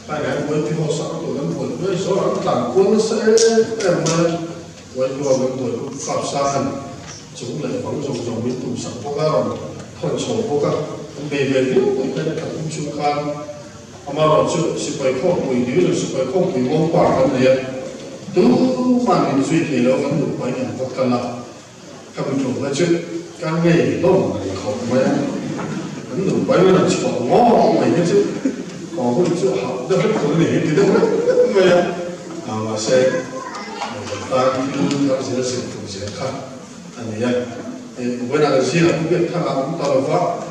kan buat pihak satu kan buat seorang tangkul saya với đua với tuổi cũng phạm san chúng lại phóng dùng biến tụ sản quốc gia rồi thần số quốc gia về nếu cái này cũng chung khăn mà rồi sự phải không mùi điếu được sự phải không mùi ngon quả cái này tú mà mình suy thì nó vẫn được mấy nhà quốc gia là các mình trồng ra chứ cái nghề lông này không mấy vẫn được mấy lần chỉ bảo ngon mày nhớ chứ còn không chịu học được hết cái này thì đâu vậy mà sẽ ta cứ có sẽ là sự phụ sẽ khác anh ấy When I see a bit of Talava,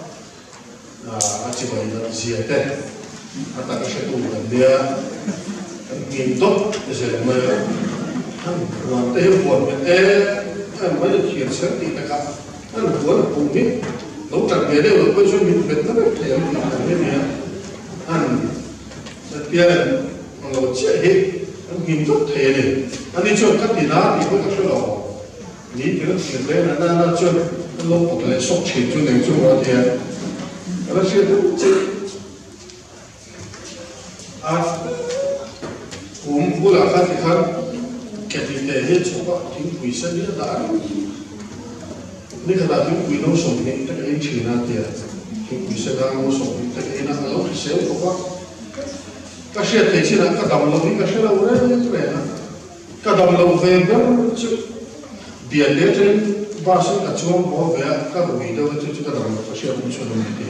actually, see a dead. I thought I should do it there. In dot is a murder. One day, one with air, and when it hears something, and one of me, no time, they will push me with another tail, and at the end, on the chair, and he took tail, and it's your Katina, he put a show. Need to get there, and I'm not sure the local shock change to the two out here. And I said, will I have to get in the heads of what we said here? Look at that, we know something that ain't China there. We said, I know something that ain't a lot to say for what. Cassia takes it up, Kadam, Cassia, whatever. Kadam, very the later person at home over there, Kabuki, the Kadam, Cassia, which will be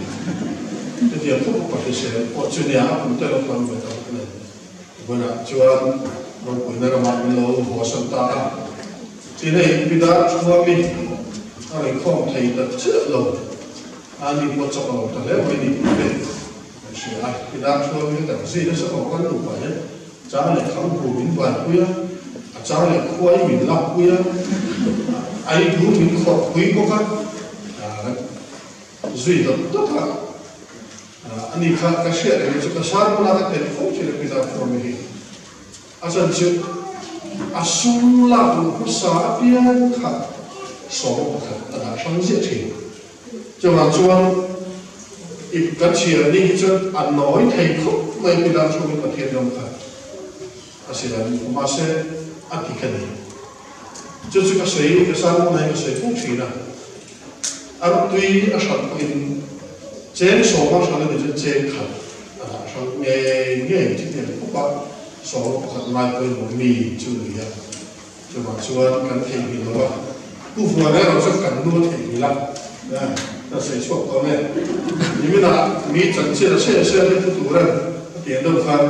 the Yapu partition, or Junia, and telephone with when I joined, we never mind low for some time. Today, without for me, I commentate that low. And it was about the level we need to pay. She asked without for me that see this about one look by it. Charlie come to win by queer. Charlie quite in luck queer. I do in court quick over. Sweet of Dota. And he can't cashier, and it's a sharp another telephone without from me. As a chip, a soon love who saw a piano cut. So, a transit. Joan, if that's here, needs an annoyed take up, maybe that's what we put here on cut. I said, I must say, Atikani. Just to say, the sun may say, Fuchina. I'm doing a shot in Jen so much on the Jen cut. So, so, my point me, Julia. So, one can take me over. Who for that also can do take me up. That's a short comment. You mean that meet and say, to run at the end of the time.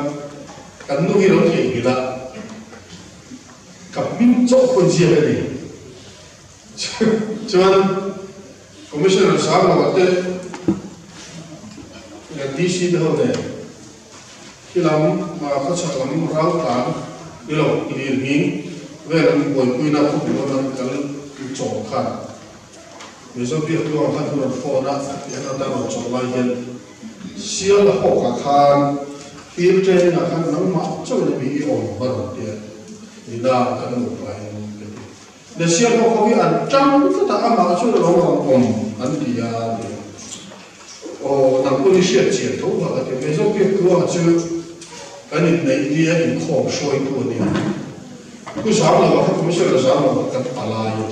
Can do it okay with that. Coming to Quincy. So, Commissioner Sama, DC the whole day. Kilam, Makasalam, Rauta, below, in where we will not put Chongkan. We shall be a 204 another Chonglayan. Seal the Hokakan, field training, I can no much to be on one there. Without a look like the Seal Hokawi and jump to the Amateur long and the or Napolish over the Mesopic to and it may be in call showing to an who's out of the Commissioner Zama and Alaya.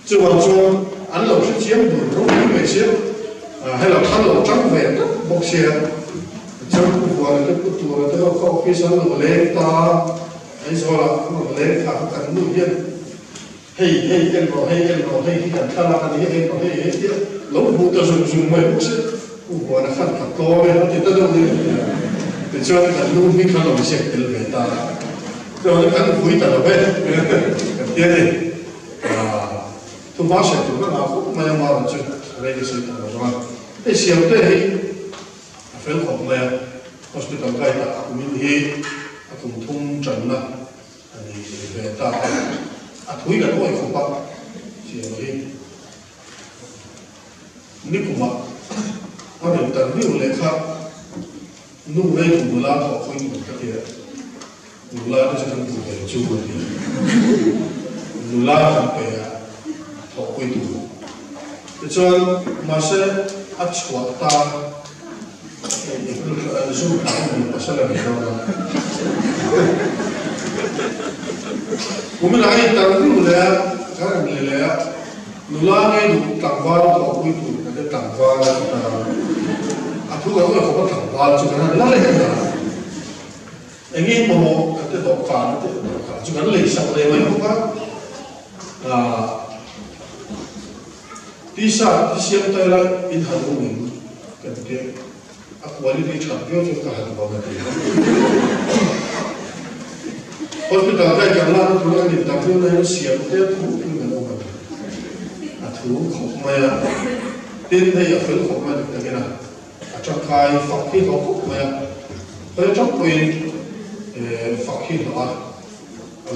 So, I know she came to hello, hello, jump there, box here. Jump for the put to a coffee, some of the leg tar, and so on, leg tar can move here. Hey, he can tell up and hey, low who doesn't zoom my books. Who want a fat cat door, the job can move me kind of a sick elevator. So I can't wait at a bed. To wash it, to run out, my mother to legacy as well. A shell day, a friend of my hospital guy, a community, a contum jana, and the data. At we got away from Papa, she him. Nikuma, I have done new letter, no way to the lot of when you get here. Nula is a good jewelry. Nula and talk with you. It's all Massa at Swata. Zoom time in Pasala. Women I tell you there, currently there. Nula made Tangval talk with you, and the Tangval. I took away from Tangval to another. Again, more at the dog farm, you can lay some level. These are the same Taylor in her room. Can take a quality champion of the Hadabati. Hospital, I can learn to learn in W. Siam, there to open the woman. At thủ khổng mày tin thấy ở phía khổng mày được cái nào cho khai phật khi họ khổng mày với trong quyền phật khi họ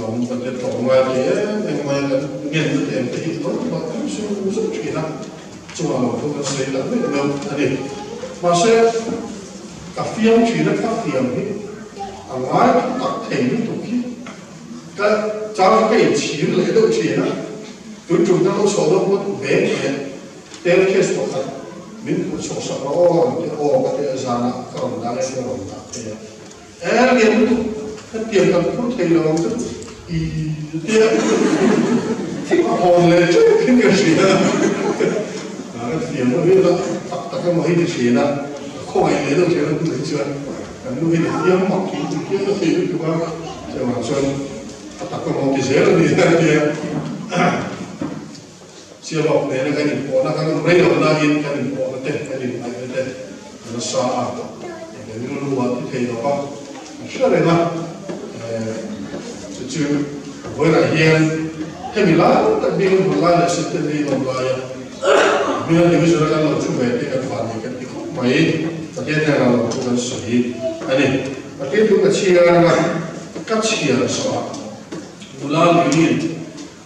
ông vật chất khổng mày thì em mày là nghiền được em thì nó mà cũng suy rất chuyện lắm cho mà không có xây là biết đâu anh đi mà sẽ cả phiên chuyện là các phiên ấy ngoài tập thể những tổ chức cái cháu cái chỉ lễ đâu chuyện á chúng ta có số lượng một về tên kết quả thật mình cũng số sợ nó cái cái giá nó còn đang cái còn thế em liền cái tiền cần cũng thấy là rất ý tiền hồn lên chứ cái gì đó cái tiền nó biết là tất cả mọi cái gì đó không ai lấy đâu chứ nó cũng thấy chưa cái nuôi được tiền mặc cái nó thì được không cho mà xuân tất cả mọi cái gì đó thì siapa orang yang kini pun nak kan mereka orang yang kini pun ada sah, jadi luar itu ada apa? Siapa lah? Jadi orang yang hemilah tapi orang yang sedang di Malaysia, bila di sana kan orang cuba itu kan faham kan itu mai, tapi yang orang bukan sahih. Ani, tapi itu kacir sah, bulan ini.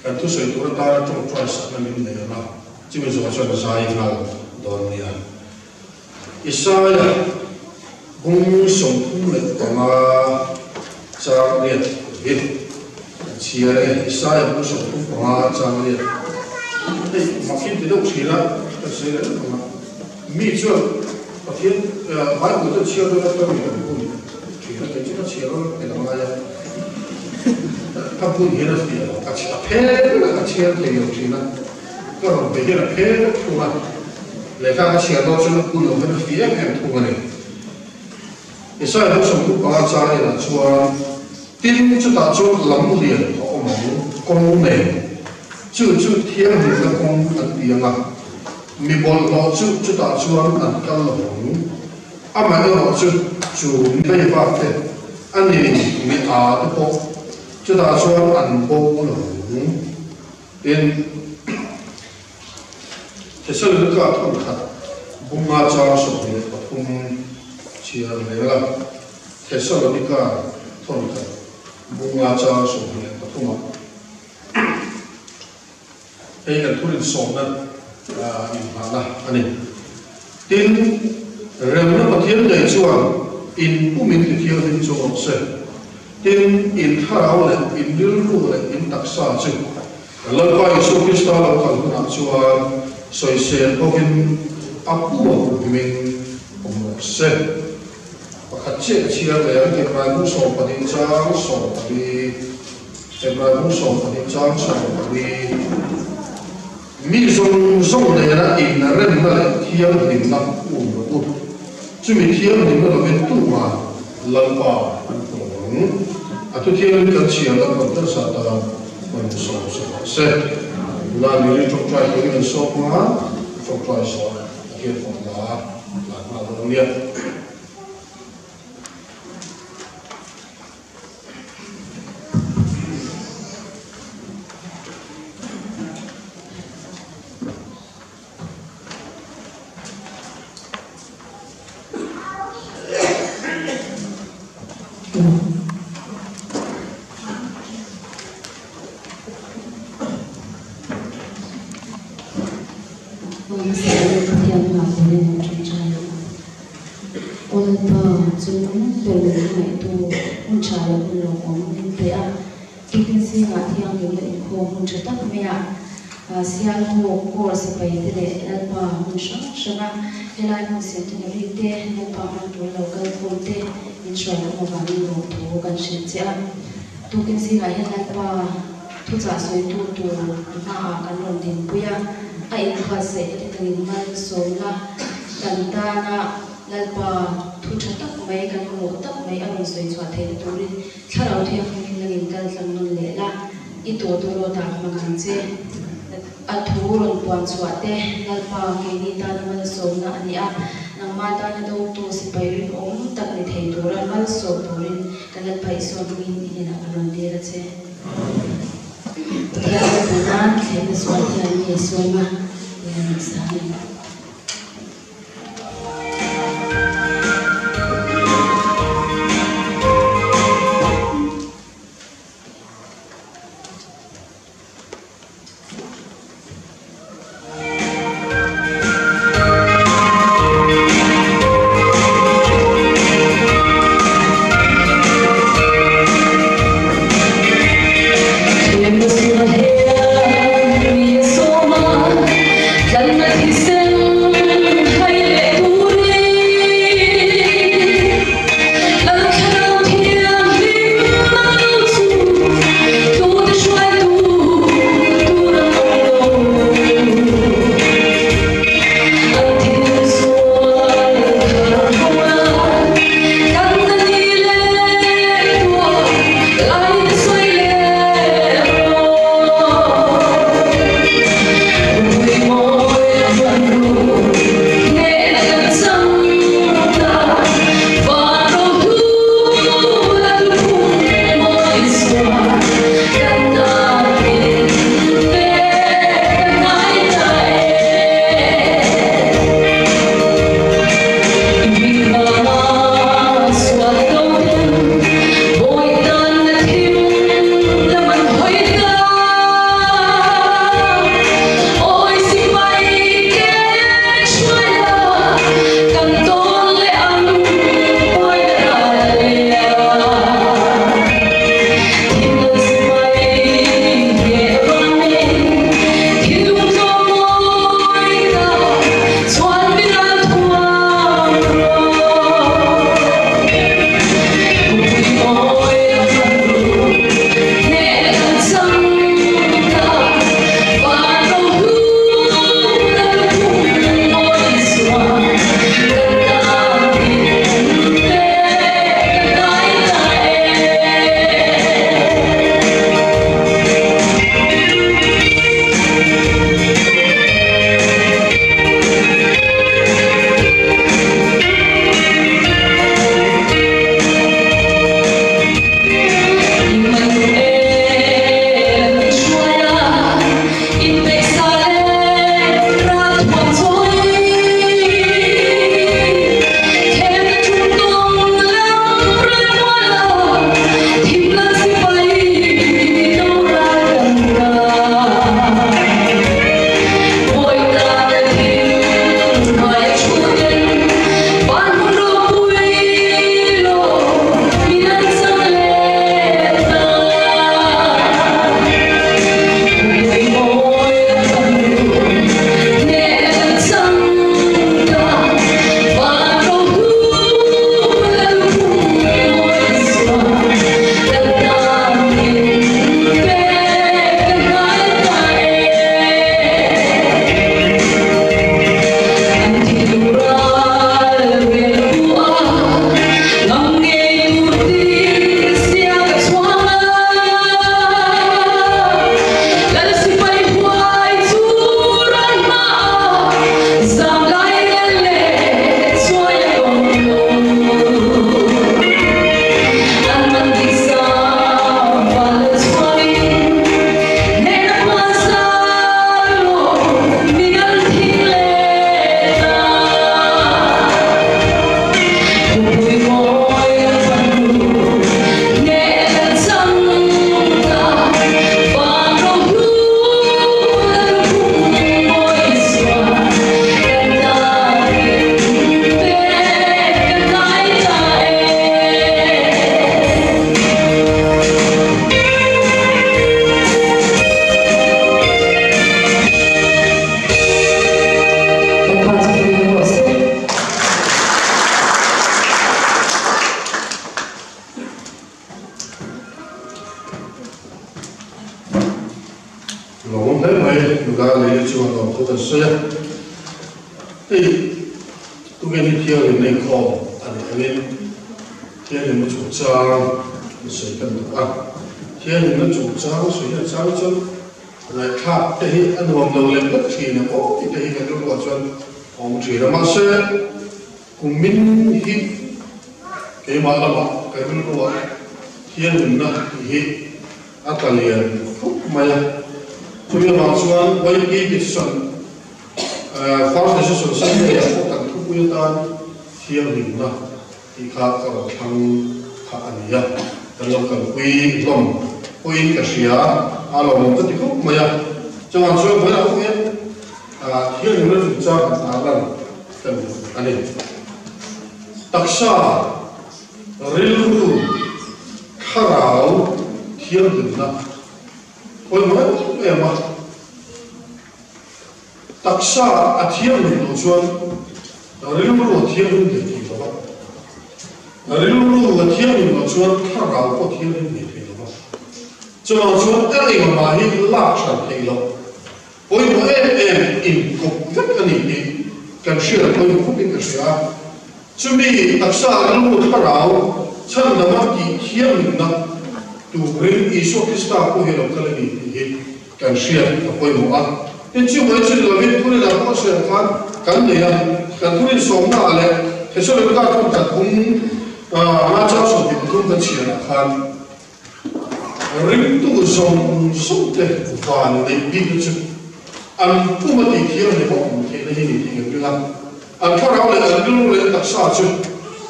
Kan tu saya turun tangan trong choice na min na na chỉ bây giờ cho nó sai ngal don nia Isaya bung song thu le tanga cha liet hit chia Isaya bung song thu tanga cha liet đây mà khi thì đâu chỉ là cái gì đó mà mi chưa mà khi mai của tôi chia tôi là mình cũng chỉ là cái chuyện chia nó cái làm ai các bạn hiểu được gì đó, các phe là các chia thì nhiều chuyện lắm, các bạn phải hiểu là phe nó thua mà, lấy các chia đó cho nó cũng được cái phía em thua này, thì sau đó chúng tôi bảo cha là cho tin cho ta cho lắm liền họ mong công này, chứ thiên thì là công ăn tiền à, mình bảo nó chứ ta cho ăn cái lòng, mà nó chứ cái gì vậy, anh này mình cái bộ chúng ta cho ăn bố lẩu đến thế sau đó các thằng khác bung ngã cha sổ này và bung chia này là thế sau đó các thằng khác bung ngã cha sổ này và bung đây là thu được sổ đó in hàng là anh em đến rồi nó mà thiên đại chuan in bung mình thì thiên đến chỗ sẽ in thao le in lilu le in taksa chu lần qua Yesu Christ là con của chúa soi sen hokin apu mình cũng sẽ và khát chết chia về cái bài muốn sống và định trang sống vì cái bài muốn sống và định trang sống vì mi dùng này là in là rèn là thiêng định năng của chứ mình thiêng định là bên tu mà lần qua tu thiên cái chuyện là còn rất là mình sẽ là người trong trai của mình số mà trong trai số kia phòng là đồng nghiệp sial ho ko se pai te le pa mun shanga elai mun se te ri te ne pa han to lo kal ko te in shwa mo ba ni ro to kan shin cha tu kin si ga yan pa tu cha soi tu ma a kan ron din puya ai kha se te tin man so la kan ta na la pa tu cha tak mai kan mo tak mai a ron soi chwa the tu ri tharau the khang la in kan sang non le la I to ro ta ma kan che Aturon puan suate lalpa kini tan mal so na ania nang mata na do to si pairin tak ni thei doran mal so purin kalat pai so min ina karon dera che ya bunan thei so ya ni so ma Amen. Amen. First decision sân để có cần thu quy ta thiêng mình na thì khác cả thằng khác anh ya cần lòng cần quy lòng quy cái gì á lòng cái khúc mà ya cho anh nói với anh em thiêng mình nó chỉ cho cái ta lần cần anh em đặc sa rilu kharao thiêng mình na ôi nói em mà đặc sa thiêng mình nó cho rilu thiêng mình để gì đó rilu thiêng mình nó cho kharao có thiêng mình để gì đó cho cái này mà hi lạc sản thì lo ôi nói em in cục rất là nhỉ cần sửa tôi cũng biết cái sửa chuẩn bị đặc sa rilu kharao chân là mất kỳ thiêng mình na tu rin Isu Krista ko helo kalani hi kan share apoi mo a tin chu mai chu lo vin thuri la ko share khan kan ne ya kan thuri som na ale he so le ka thum ta thum ma cha so ti thum kan chia na khan rin tu som som te van ne bi chu an pu ma ti thiam ne ko mu ke ne ni ti ngi la an kha ra le an lu le tak sa chu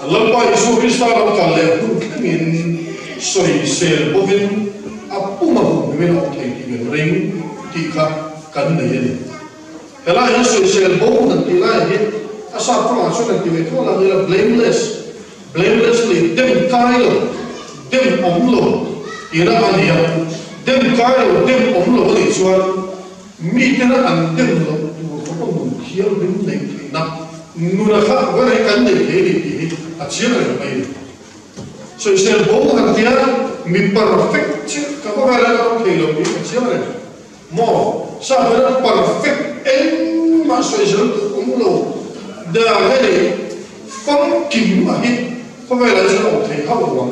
lam pa Isu Krista la ka le hu kin soi sel bovin apuma men ok ti ring ti kha kan nei ni hela hi soi sel bo na ti la hi asa pa so na ti ve ko la ni blamelessly dem kailo dem omlo ira ania dem kailo dem omlo ni chuan mi tena an dem lo tu ko mun khial bin nei na nuna kha wa nei kan nei ni ti a chia na mai so sel bo han dia mi perfect ka ko ala ko khelo mi chia na mo sa ha perfect en ma so sel omlo da hele phong kim ma hi ko ala so thei ha wa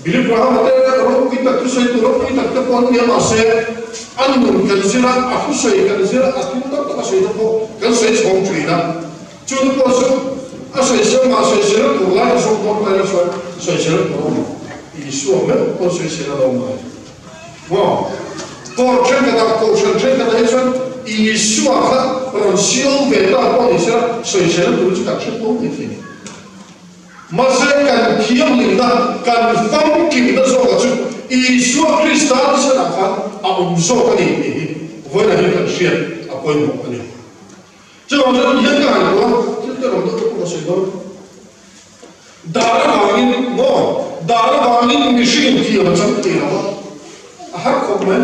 Bilip Rahman ada orang kita tu saya tu orang kita terpon dia masih anu kan sila aku saya kan sila aku tak saya tu kan saya cakap cerita cuma pasal saya sama saya sila tu lah so pun saya sila tu Isu amen pun saya sila lama wow por cerca da coach cerca da isso Isu akan orang siapa beta pun saya sila tu juga cerita tu mas kan thiam ling da kan fam kim da so ga chu Isu Krista sa na kha a so ka ni voi na kan share a koi mo ani cho nên hiện tại của chúng ta làm được có sự đó đã vangin mo đã vangin machine thì mà chẳng tiền nào har không mấy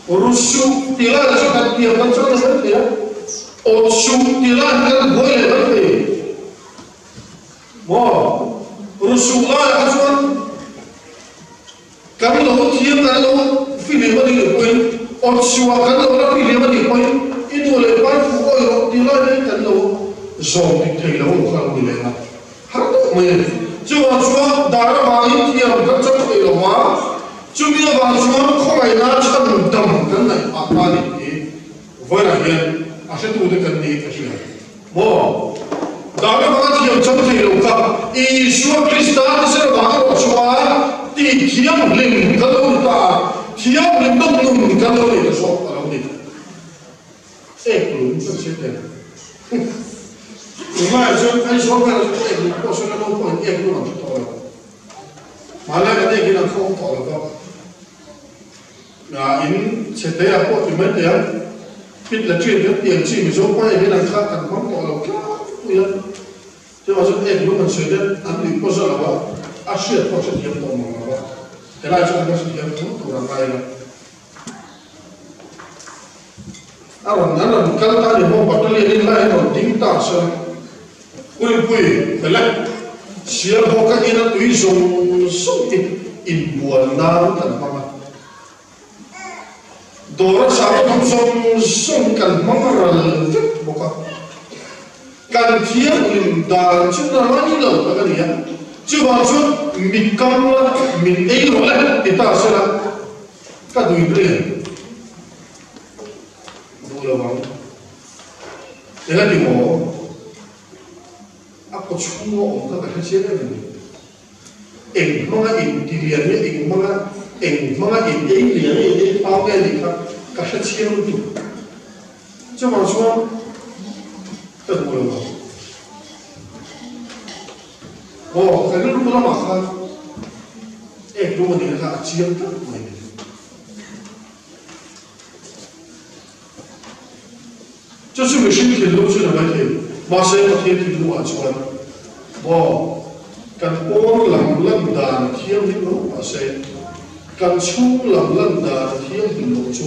rusu tila là cho cái tiền nó cho nó hết tiền osu tila cái voi là hết tiền mo rusu là cái chuyện cái lỗ thiêm cái lỗ phi lý mà đi được quên osu cái lỗ nó phi lý mà đi quên itu le pai fu oi ro ti la ne kan lo zong ti thei lo ko kan ni le na har to me chu wa chu da ra ma yin ti ya kan cha thei lo ma chu mi ba chu ko mai na chan dam kan nai a ta ni ti voi na hian a se tu de kan ni ta shi mo da ra ma ti ya chan thei lo ka Isu Krista se ba ro chu a ti thiam ling ka lo ta thiam ling dong nung ka lo ni so a lo ni luôn rất xinh đẹp, nhưng mà anh số cái là cái em có số nó đâu có em luôn làm cho mà lại cái này cái là không to là không, là in sẽ thấy là có thì mấy tiền, biết là chuyện cái tiền chỉ mình số quay cái là khác cần không to là cái gì chứ mà số em luôn mình sửa đấy, anh đi có số là bao, à sửa có số tiền to mà bao, thế lại số cái số tiền không to là cái này aron aron kalta ni mo patali ni lai no ding ta so pui bela sia ho ka ina tui so in bual na tan pa dora sa thum som kan mamaral fit boka kan thiam in da chu na mani lo ka ni ya chu ba chu mi kam min ei lo la ti ta so la ka dui bre lo vang ela di mo ako chuo on ka ka che le ni eng mga interior ni eng mga in ei li ni pa ga ni ka ka che che lu tu 这么说，这怎么了？我可能如果那么看，哎，如果你看接着没。就是我身体都是那么甜，马上我天天都安全。我跟光冷冷的天天都马上，跟秋冷冷的天天都转，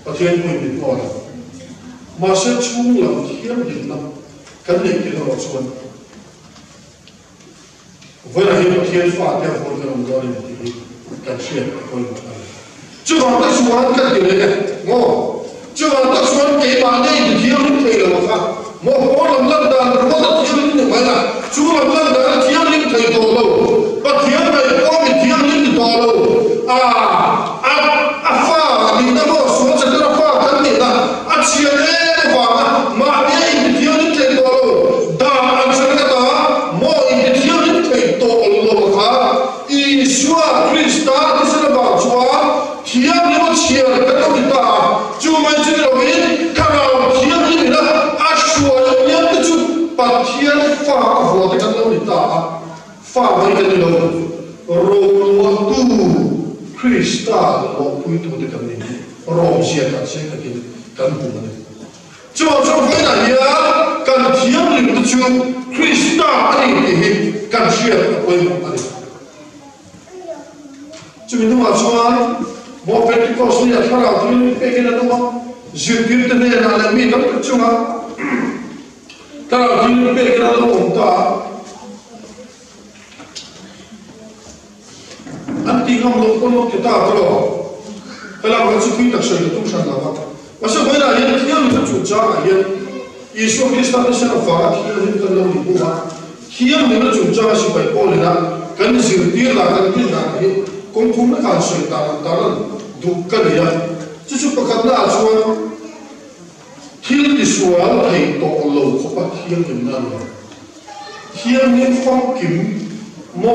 我天会明白了。马上秋冷天天呢，跟你给我转。为了一个天发掉我跟我们的地，感谢我们。就把这说跟你的我。就把这说给把那个天灵推了，我看，我冷冷的，我的天灵没了，除了冷的天灵推多了，把天灵光的天灵多了，发，你那么说这个话跟你的，钱的话，马的天灵推多了，大这个大，莫的天灵推多了，我看，一说Krista的是那把抓，天灵钱跟到你大。就我们这个人看到天里面的说人家的就把天发我的看到你大发为个那个罗杜 Krista 罗布图的看你罗些看些看你看不的就说回来呀看天里面的就 Krista 你看些回来就你话说我被告诉你，他老天被给他弄吗？就别的那拿来没那么重啊。他老天被给他弄的，安迪他们都不弄给他的了。后来我去推的时候，都上了嘛。我说回来人天的主张人，耶稣基督的想法，天的跟老李不啊，天的主张是被过来的，跟是别啦，跟别啦的，共同的干水当然。दुःख लिया जिसु पकड़ना आचुआ थिल दिसुआ थे तो लो खोपा थिल निम्ना लो थिल निम फंग किम मो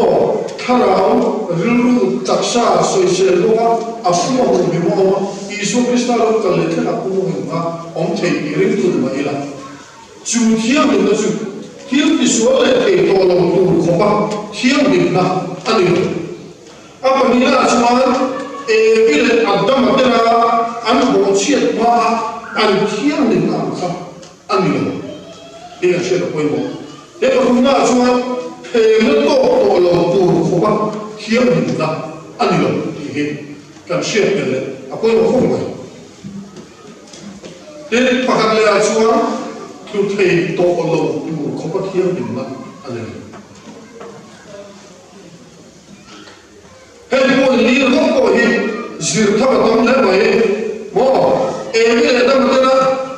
थाराव रिलु तक्षा सोइसे लोगा अफुमा हो बिमो ईसु क्रिस्ता लो कले थे अफुमा होगा ओम थे इरिंग तो महिला जु थिल निम्ना जु थिल दिसुआ थे तो लो खोपा थिल निम्ना अनिलो अब निला आचुआ Evil Adam Adela and Bochiat Ma and Tianin Amsa Anilo. They are shared a point. They were not one payment or low for Tianin Anilo. He can share a point of home. Then Pahale Asua to take to low to Copa Tianin Anilo. Ni lo ko hi zir tha ba tom le mai mo e le da ma na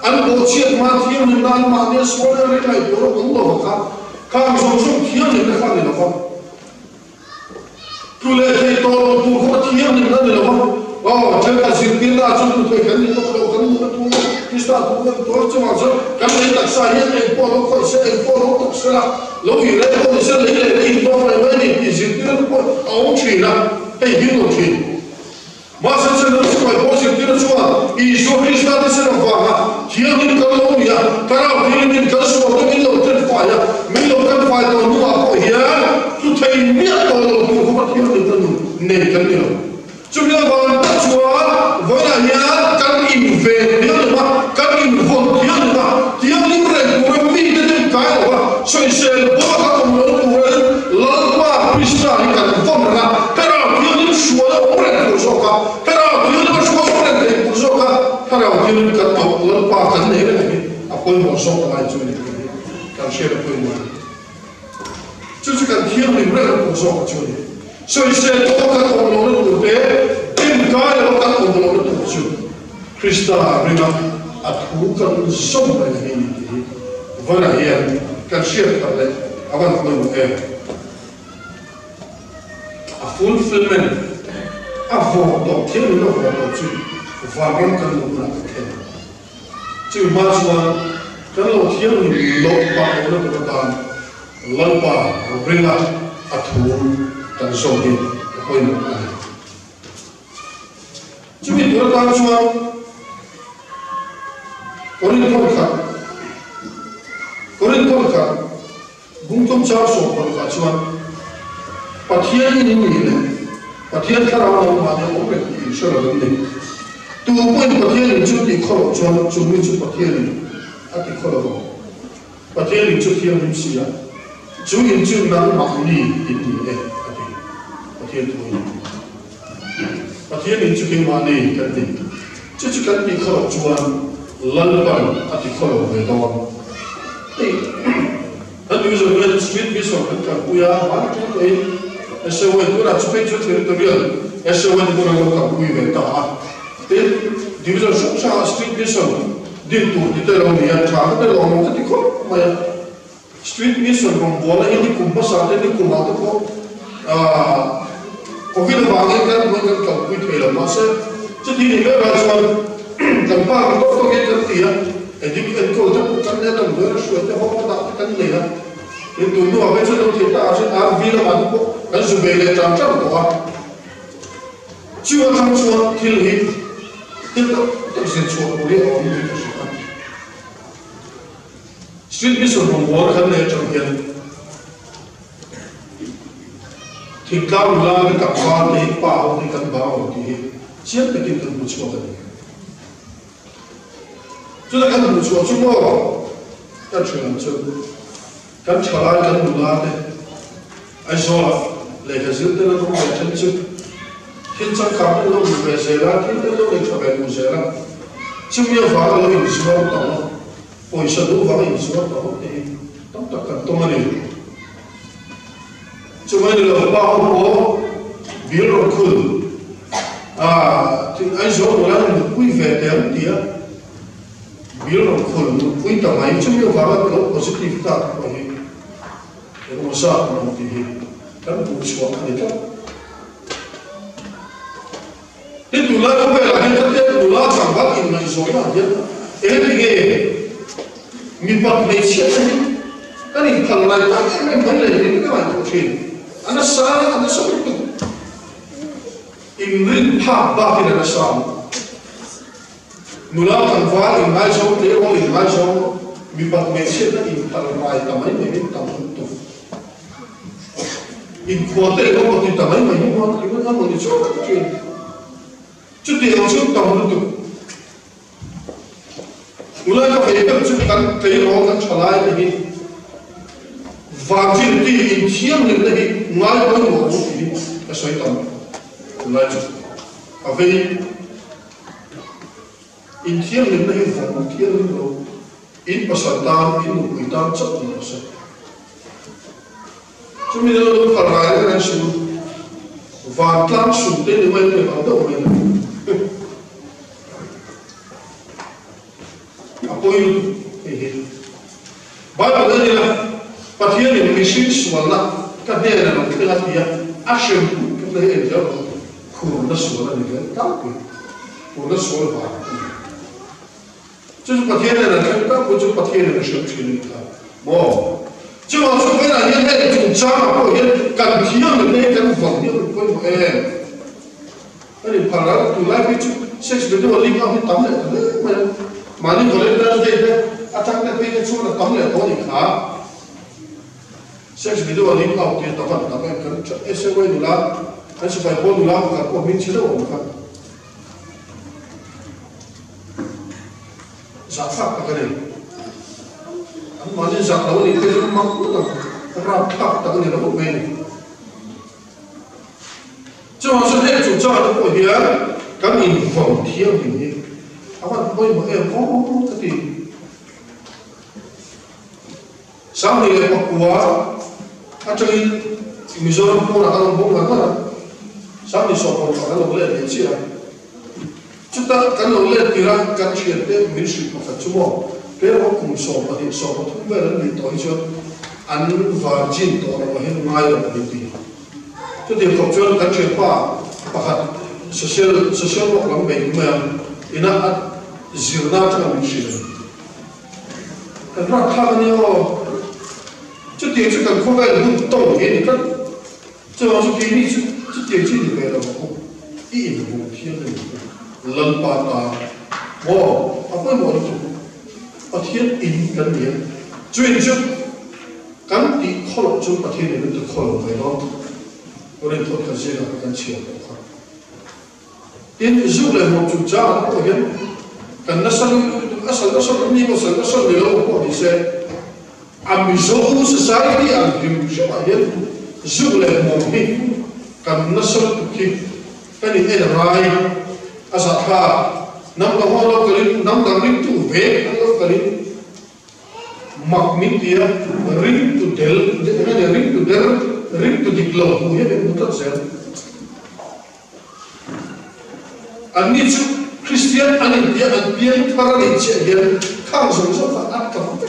an bo chiat ma thiam ni nan ma ne so le le lai do ro lo ka so so thiam ni ka ni lo ko tu le thei to lo tu ko thiam ni na ni lo ko je ka zir pin da chu tu kan ni to lo kan ni tu ki sta tu to chu ma so kan ni tak sa hi e po lo ko se e po lo to se la lo yi le ko se le le to fa ni zir pin ko au chi na被引导去，马上这个出来保险，对了说，以说黑沙的这种法啊，天灵跟老米啊，他让天灵跟说都没有真法呀，没有真法到努啊不呀，就太灭到了，就把天灵跟那跟了，就要把他说，为了呀，跟因为天灵嘛，跟因为天灵嘛，天灵人我们没得这改了吧，所以说我把我们古人老把历史啊，你看放着呢。说的我们不说话，他让别人说我们不说话，他让别人跟我们把真那个啊，不我说的来做的，感谢的不我，就是跟天灵人不说做的，所以说我跟我们的土地，应该我跟我们的土地，Krista 那个啊土跟送来的那个，我那也感谢他的，啊我们哎。fulfillment a vo do thiên lo vo do chu varam kan lo na khen chu ma chuan kan lo thiên lo pa lo ko tan lo pa ringa a thu kan so hi ko ni chu mi do ta chuan Korin thon khat bung tom cha so kon kha chuan pathian ni ni le pathian thara no ma de o pe ki so lo ni tu point pathian ni chu ti kholo chuan chu mi chu pathian ni a ti kholo pathian ni chu thiam ni sia chu in chu nang ma ni ti ti e a ti pathian tu ni pathian ni chu ki ma ni kan ti chu kan ti kholo chuan lan ban a ti kholo ve do That is a very street bishop and Kapuya, one day, as a way to that space territorial, as a way to go to Kapuya. Then, there is a street bishop, did to the Telonia, the long the street bishop from Bola in the Kumbasa, the Kumato, Covid Wagon, when the Kapuya Master, to the one, the park of the and you can go to the whole later. Into no eventually take us in our villa and to be let down. Two times one till he did the street bishop from work and nature here. Take down land, the car, the power, the can bow, the ship the king can put water. So the can put water tomorrow. That's kan chala kan mulate ai so le ka zil te lo ko chen chu hin cha ka lo mu be se la hin te lo le cha be mu se la chu mi fa lo ni su wa ta lo poi sa do va ni su wa ta lo te tam ta kan to ma ni chu mai lo ba ho ko bi ro khul tin ai so lo la ni kui ve te am dia bi ro khul kui ta mai chu mi fa lo positive ta ko ni Yang besar nanti kan buat kita. Itulah kebelah kita itulah sambat in Malaysia aja. Ini mipat Malaysia ni kan ini kalau lagi kan mana ini kan mungkin. Anda salah itu. Ingrid pak batin anda salah. Mula tanpa in Malaysia lewat in Malaysia mipat Malaysia ni kalau lagi tamai ni tamu tu. In quarter ko ti tamay mai mo ko na mo ni so ke chu ti ho chu tam lu ula ka fe ka chu kan te ro kan chalai ni va ji ti in thiam ni ni ngai ko mo ni ka soi tam ula chu a ve in thiam ni ni va mo thiam ni ro in pasata in ku ta chat ni so chúng mình đâu phải là cái này sụt và tăng sụt đến được mấy người vào đâu mình à tôi bây giờ đây là phát hiện những cái sự sụt là cái này là một cái là gì á action cái này là gì khủng nó sụt là những cái cao quý khủng nó sụt là chứ phát hiện là cái cao quý chứ phát hiện là sự kiện là mồ chứ mà chúng cái này hiện nay chúng ta mà có hiện cần thiếu được nên cần vòng như một cái em cái này phải là từ lại với chúng sẽ sử dụng linh hoạt tấm lại mà những cái này đây đây chắc là bây giờ chúng là tấm lại có gì cả sẽ sử dụng linh hoạt thì tấm em cần cho sẽ quay được là anh sẽ phải bốn được là cả của mình chỉ là một phần giải pháp cái này mà như giặc đâu thì cái nó mong cũng là ra thắp tao này nó một bên chứ mà xuất hiện chủ trương nó của hiến cái mình vòng thiếu thì như các bạn ơi mà em có cái gì sáng thì lại mặc quá anh chơi mình cho nó mua là ăn bông là đó sáng thì sọp vào cái lồng lên để chia chúng ta cái lồng lên thì ra cái chuyện đấy mình sử dụng phải chú mò pero kung sopa thung ba ran ni toi cho an virgin to ro hen ngai ro ni ti chu ti khop chon kan che pa pakhat social work lam be me ina at zirna cha mi shi kan ra tha ni o chu ti chu kan khop ba lu to ni kan chu chu ki ni chu ti chi ni be ro ko i ni mo thiên ni lan pa ta wo apa mo chu ประเทศอินกันเนี่ยจุดจุดกันตีขลุ่จุดประเทศนี้มันจะขลุ่ไปเนาะเราเรียนทดกันเสียกันเชียวครับอินจุดเลยมันจุดจ้าเราเห็นกันนั่นสั่งนี่ก็สั่งนี่เราพอดีเสียอามิโซอุสสายที่อันดิมใช่ไหมเห็นจุดเลยมันเห็นกันนั่นสั่งทุกทีกันนี่เอ็นไรอาศัยข้าน้ำตาหัวเรากลิ่นน้ำตาลิ้นตู้เวกเรากลิ่นมักมิเตียริงตู้เดลเนี่ยริงตู้เดลริงตู้ดิกโลหูเห็นเป็นมุตเซลอันนี้ชุดคริสเตียนอันนี้เดียอันเดียนพาราลิเชียเดียนข้างสงสารอัดกำเฟ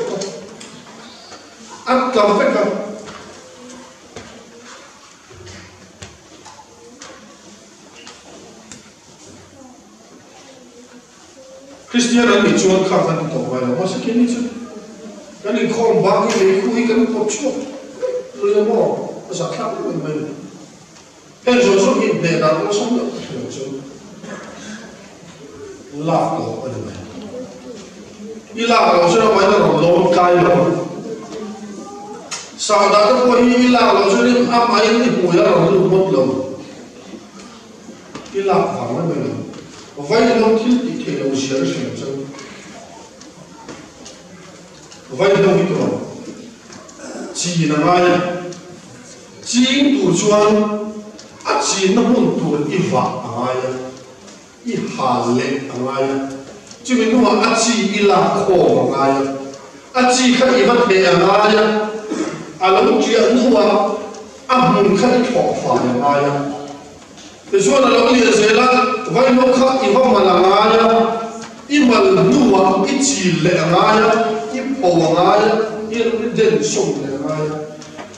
กคริสเตียนอันนี้ชวนข้ากันต่อไปแล้วว่าสักแค่นี้ชุดอันนี้ข้อมบางที่เลยคุยกันพอชั่วเรื่องมองภาษาข้าไม่ไม่เห็นส่วนส่วนอินเดียดาวส่วนเดียวส่วนลากเราไปเลยอีลากเราส่วนไปนั่นเราลงกายเราสาวดาก็พออีลากเราส่วนนี้อามายังที่ป่วยเราลุกหมดเราอีลากฟังไม่ไปเลยไว้เราที่ที่เที่ยวเสียเสียจังไว้เราที่ตัวจีนอะไรจีนตัวชวนอาจีนน้ำมันตัวอีฟ้าอะไรอีหาเล็กอะไรจีนตัวอาจีอีลาโคอะไรอาจีขันอีมันเดียอะไรอาลูกจีนตัวอามุนขันถอดฟ้าอะไรแต่ส่วนเราเรียนเสร็จแล้วไว้เราขัดอีว่ามันอะไรอีมันนัวอีจีเล็กอะไรอีโปอะไรอีเด่นส่งอะไร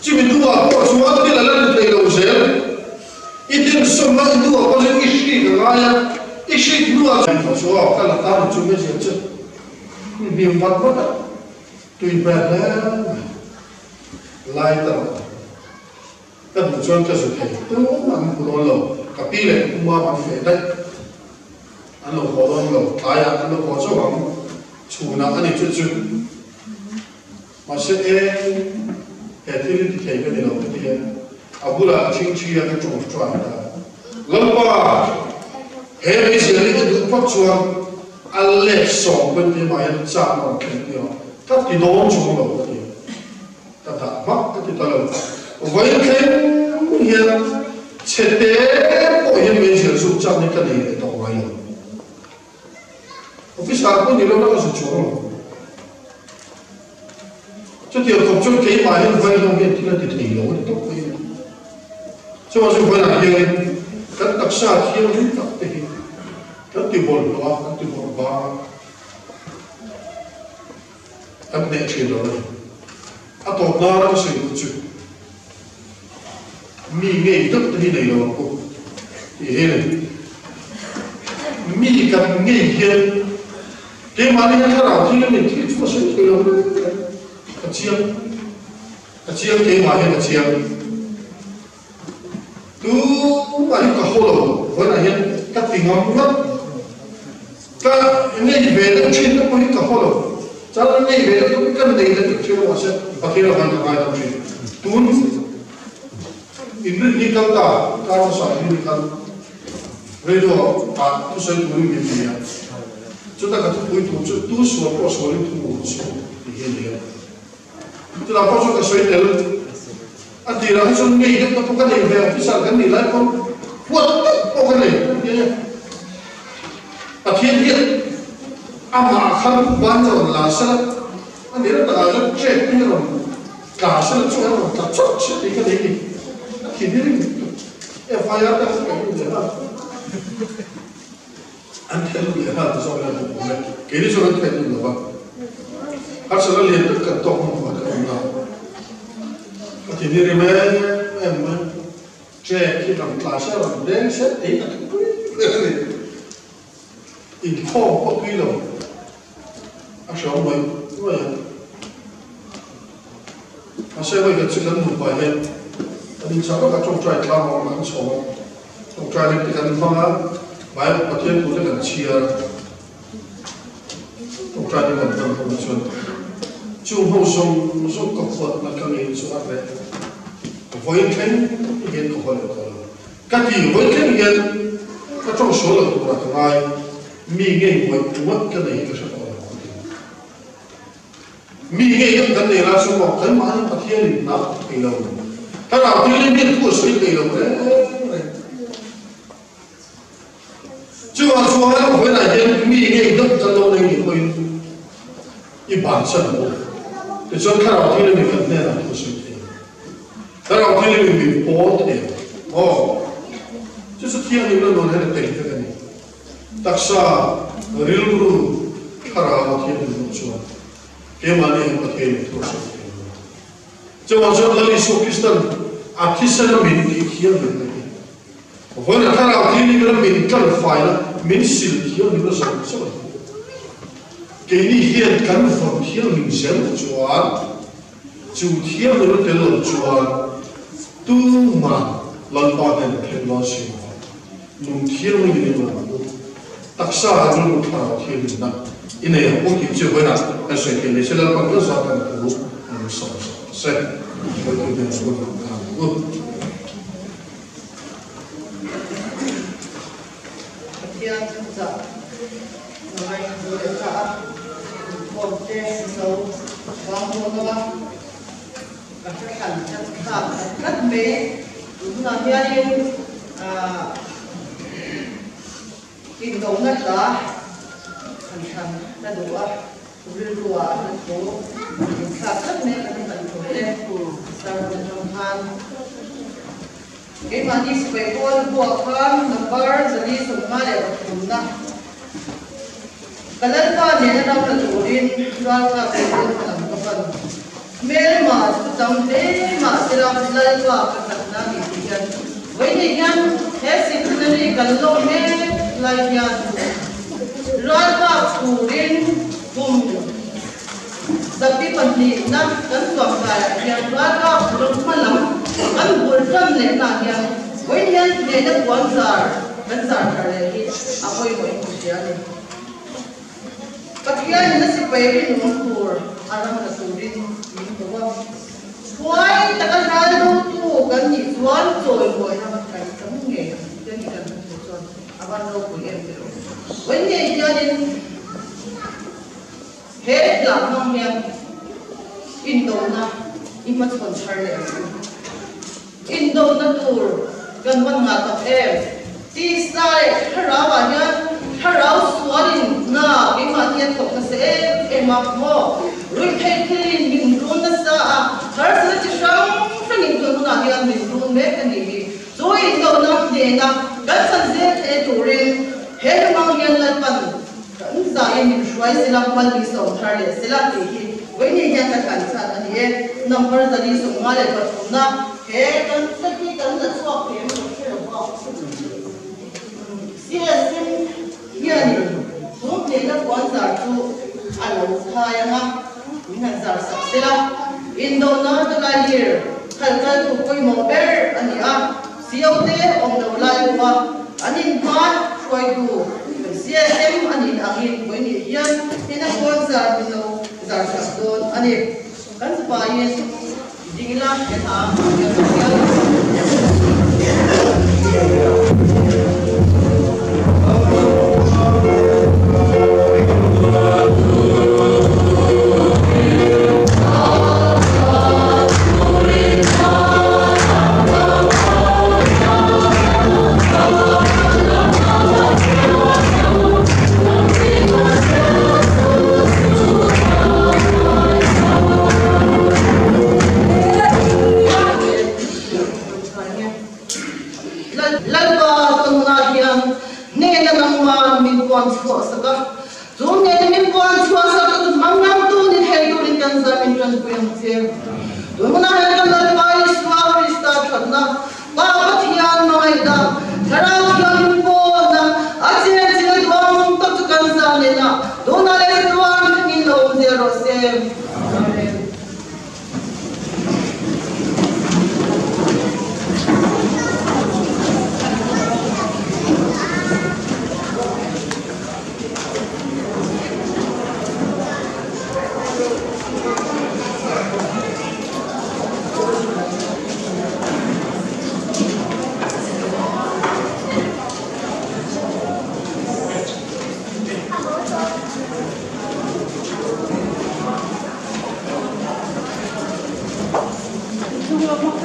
จีนตัวพอส่วนที่เราเล่นเพลงเราเสร็จอีเด่นส่งมาอีตัวพอจะอีชีกอะไรอีชีกนัวจีนพอส่วนกันละตามจุดไม่เสียจ้ะมีวันวันตัวอีแบบนั้นไล่ตลอดแต่ผมชวนจะสุดท้ายตัวมันพูดเรากับพี่เลยผมว่ามันเสียได้อันเราขอร้องเราตายอันเราขอช่วยชูนักอันนี้จุดมาเสียเหตุที่ที่เขียนกันเราที่อาบุระทิ้งชีวิตจงจวนได้แล้วว่าเหตุที่เสียนี่ดูพักชวนอันเล็กสองเป็นที่มาอย่างจ้าเราเขียนเดียวถ้าที่โดนชงเราที่ถ้ามักที่ตลอดไว้แค่เฮียเช็ดเตะโอ้ยไม่เชื่อสุดจังนี่กันเลยต่อไปฟิสการ์คนนี้เราต้องสุดช่วงจุดเดียวกับจุดที่มาเห็นไฟตรงนี้ที่เราติดที่เราต้องไปช่วงสุดท้ายนะยังกันตักษาที่เราตักไปกันที่บอลบ้ากันที่บอลบ้ากันเนี่ยเชื่อเราอะต่อหน้าเราสิ่งจุดมีเงี้ยตั้งที่ไหนเราก็เห็นมีกันเงี้ยเห็นเกี่ยมาเนี่ยถ้าเราที่เราเนี่ยที่ทั่วสุดที่เรากระเชียงเกี่ยมาเนี่ยกระเชียงดูอะไรก็โหดวันไหนก็ติ่งงมั้งก็เนี่ยเวลาชิ้นนั้นก็โหดจะเนี่ยเวลาต้องกันเนี่ยที่เชื่อว่าเช่นประเทศเราทำอะไรต้องชิ้นตุนอินทรีย์กันตาการสอนนี่กันเรื่องว่าทุกสิ่งทุกอย่างมีอะไรจุดนั้นก็ทุกอย่างทุกส่วนก็ส่วนที่ทุกส่วนที่เห็นเลยจุดนั้นก็ส่วนก็ส่วนเดียวอันที่เราส่วนนี้ก็ต้องกันเลยแบบที่สั่งกันนี่แหละก็วัดต้องกันเลยเนี่ยประเทศนี้อามาขันบ้านเราลาสละอันนี้เราต้องการเช็คนี่เรากาสละช่วยเราตัดช็อตเช็คกันเลยคิดนี่FIR แต่ก็ไม่ได้นะอันที่เราเรียนเราจะสอนอะไรผมเนี่ยแค่นี้สอนแค่นี้หรอวะหากสอนเรียนกันต้องมากันนะทีนี้เรื่องมันเช็คที่ทำคลาสเราเด่นเสร็จอีกอีกข้อก็คือเราอาชอบไหมว่าอาเชื่อว่าจะช่วยกันหนุนไปเนี่ยอันนี้ชาวบ้านจงใจทำของมันสองจงใจในการฟังนะหมายประเทศคุณจะกันเชียร์จงใจในการฟัง chuan chung ho som ko khot na kang in chu atre voi khen gen ko hol ko ka ti voi khen gen ka chong so lo ko ra ngai mi nge voi wat ka nei ka sa ko mi nge yam kan nei la so ko kan ma ni pathian na ei lo ta ra ti le mi ko so ei lo chưa là số hai hồi này dân mi nghe đất chân lâu này thì hồi一般生活，你说看到天里面肯定是不是的，看到天里面波的，哦，就是天里面弄那个顶的呢，但是日路看到天里面说，给嘛呢不天里头说，就我说那里说其实啊，其实那民地天里面。我呢看到天里面民干坏了，民心天里面什么？给你现干放天里先转，就天里面的人转，都嘛乱八的天老心话，弄天里面的人，大厦还弄看到天里呢，因为我给这回呢，还是给那些人帮个啥干部，少，是，我这边说的啊，天子，来我的家，我这手王婆吧，把这看没，那天运动那啥，看那多，日多那多，看没看多嘞，上中餐。cái mà đi về con buộc con number rồi đi sủng mai để cùng na cái lần qua này nó đâu là chủ đi loan là cái con làm cái phần mẹ mà trong thế mà sẽ làm lần qua cái phần na bị tiền với những nhân thế thì cái này cần lâu hết lại nhân loan qua chủ đi cùng tapi penting na kan suam kaya yang loan qua belum malam kan bulan le na yang với nhân để nó quan sát vẫn sát ra đi à voi voi cũng sẽ đi bắt kia nó sẽ về đi nông tour à nó là tour đi những cái quay ta cái ra đâu tu cái gì toán rồi rồi nó cái tấm nghề cái gì cần phải chọn à ban đầu của em với nhân gia đình hết làm nông nghiệp Indo na imat sponsor le Indo na tour kan ban nga ta em ti sai tharawa yan tharau suarin na ima tian tok na se em mo rui thei thilin min run na sa thar sa chi sang sang tu na yan min run me kan ni zoi Indo na de na kan san je the turin he mang yan lan pan kan za em min shwai sila mal bi so thar le sila ti hi với những nhân vật cảnh sát anh ấy number giờ đi xuống ngoài để vật cũng na thế con tất nhiên con rất khó kiếm được cái đồng hồ xe xin hiền lúc này nó quan giải chú anh là thay ha những hàng giải sắp xếp la Indo nó tất cả here thành cái tụ quay mỏ bé anh ấy siêu thế ông đầu lại qua anh ấy phát quay tụ xe xem anh ấy ăn in với những nhân thế nó quan giải mình đâu giải sắp đồn anh ấy kan supaya diilang kita yang Wait.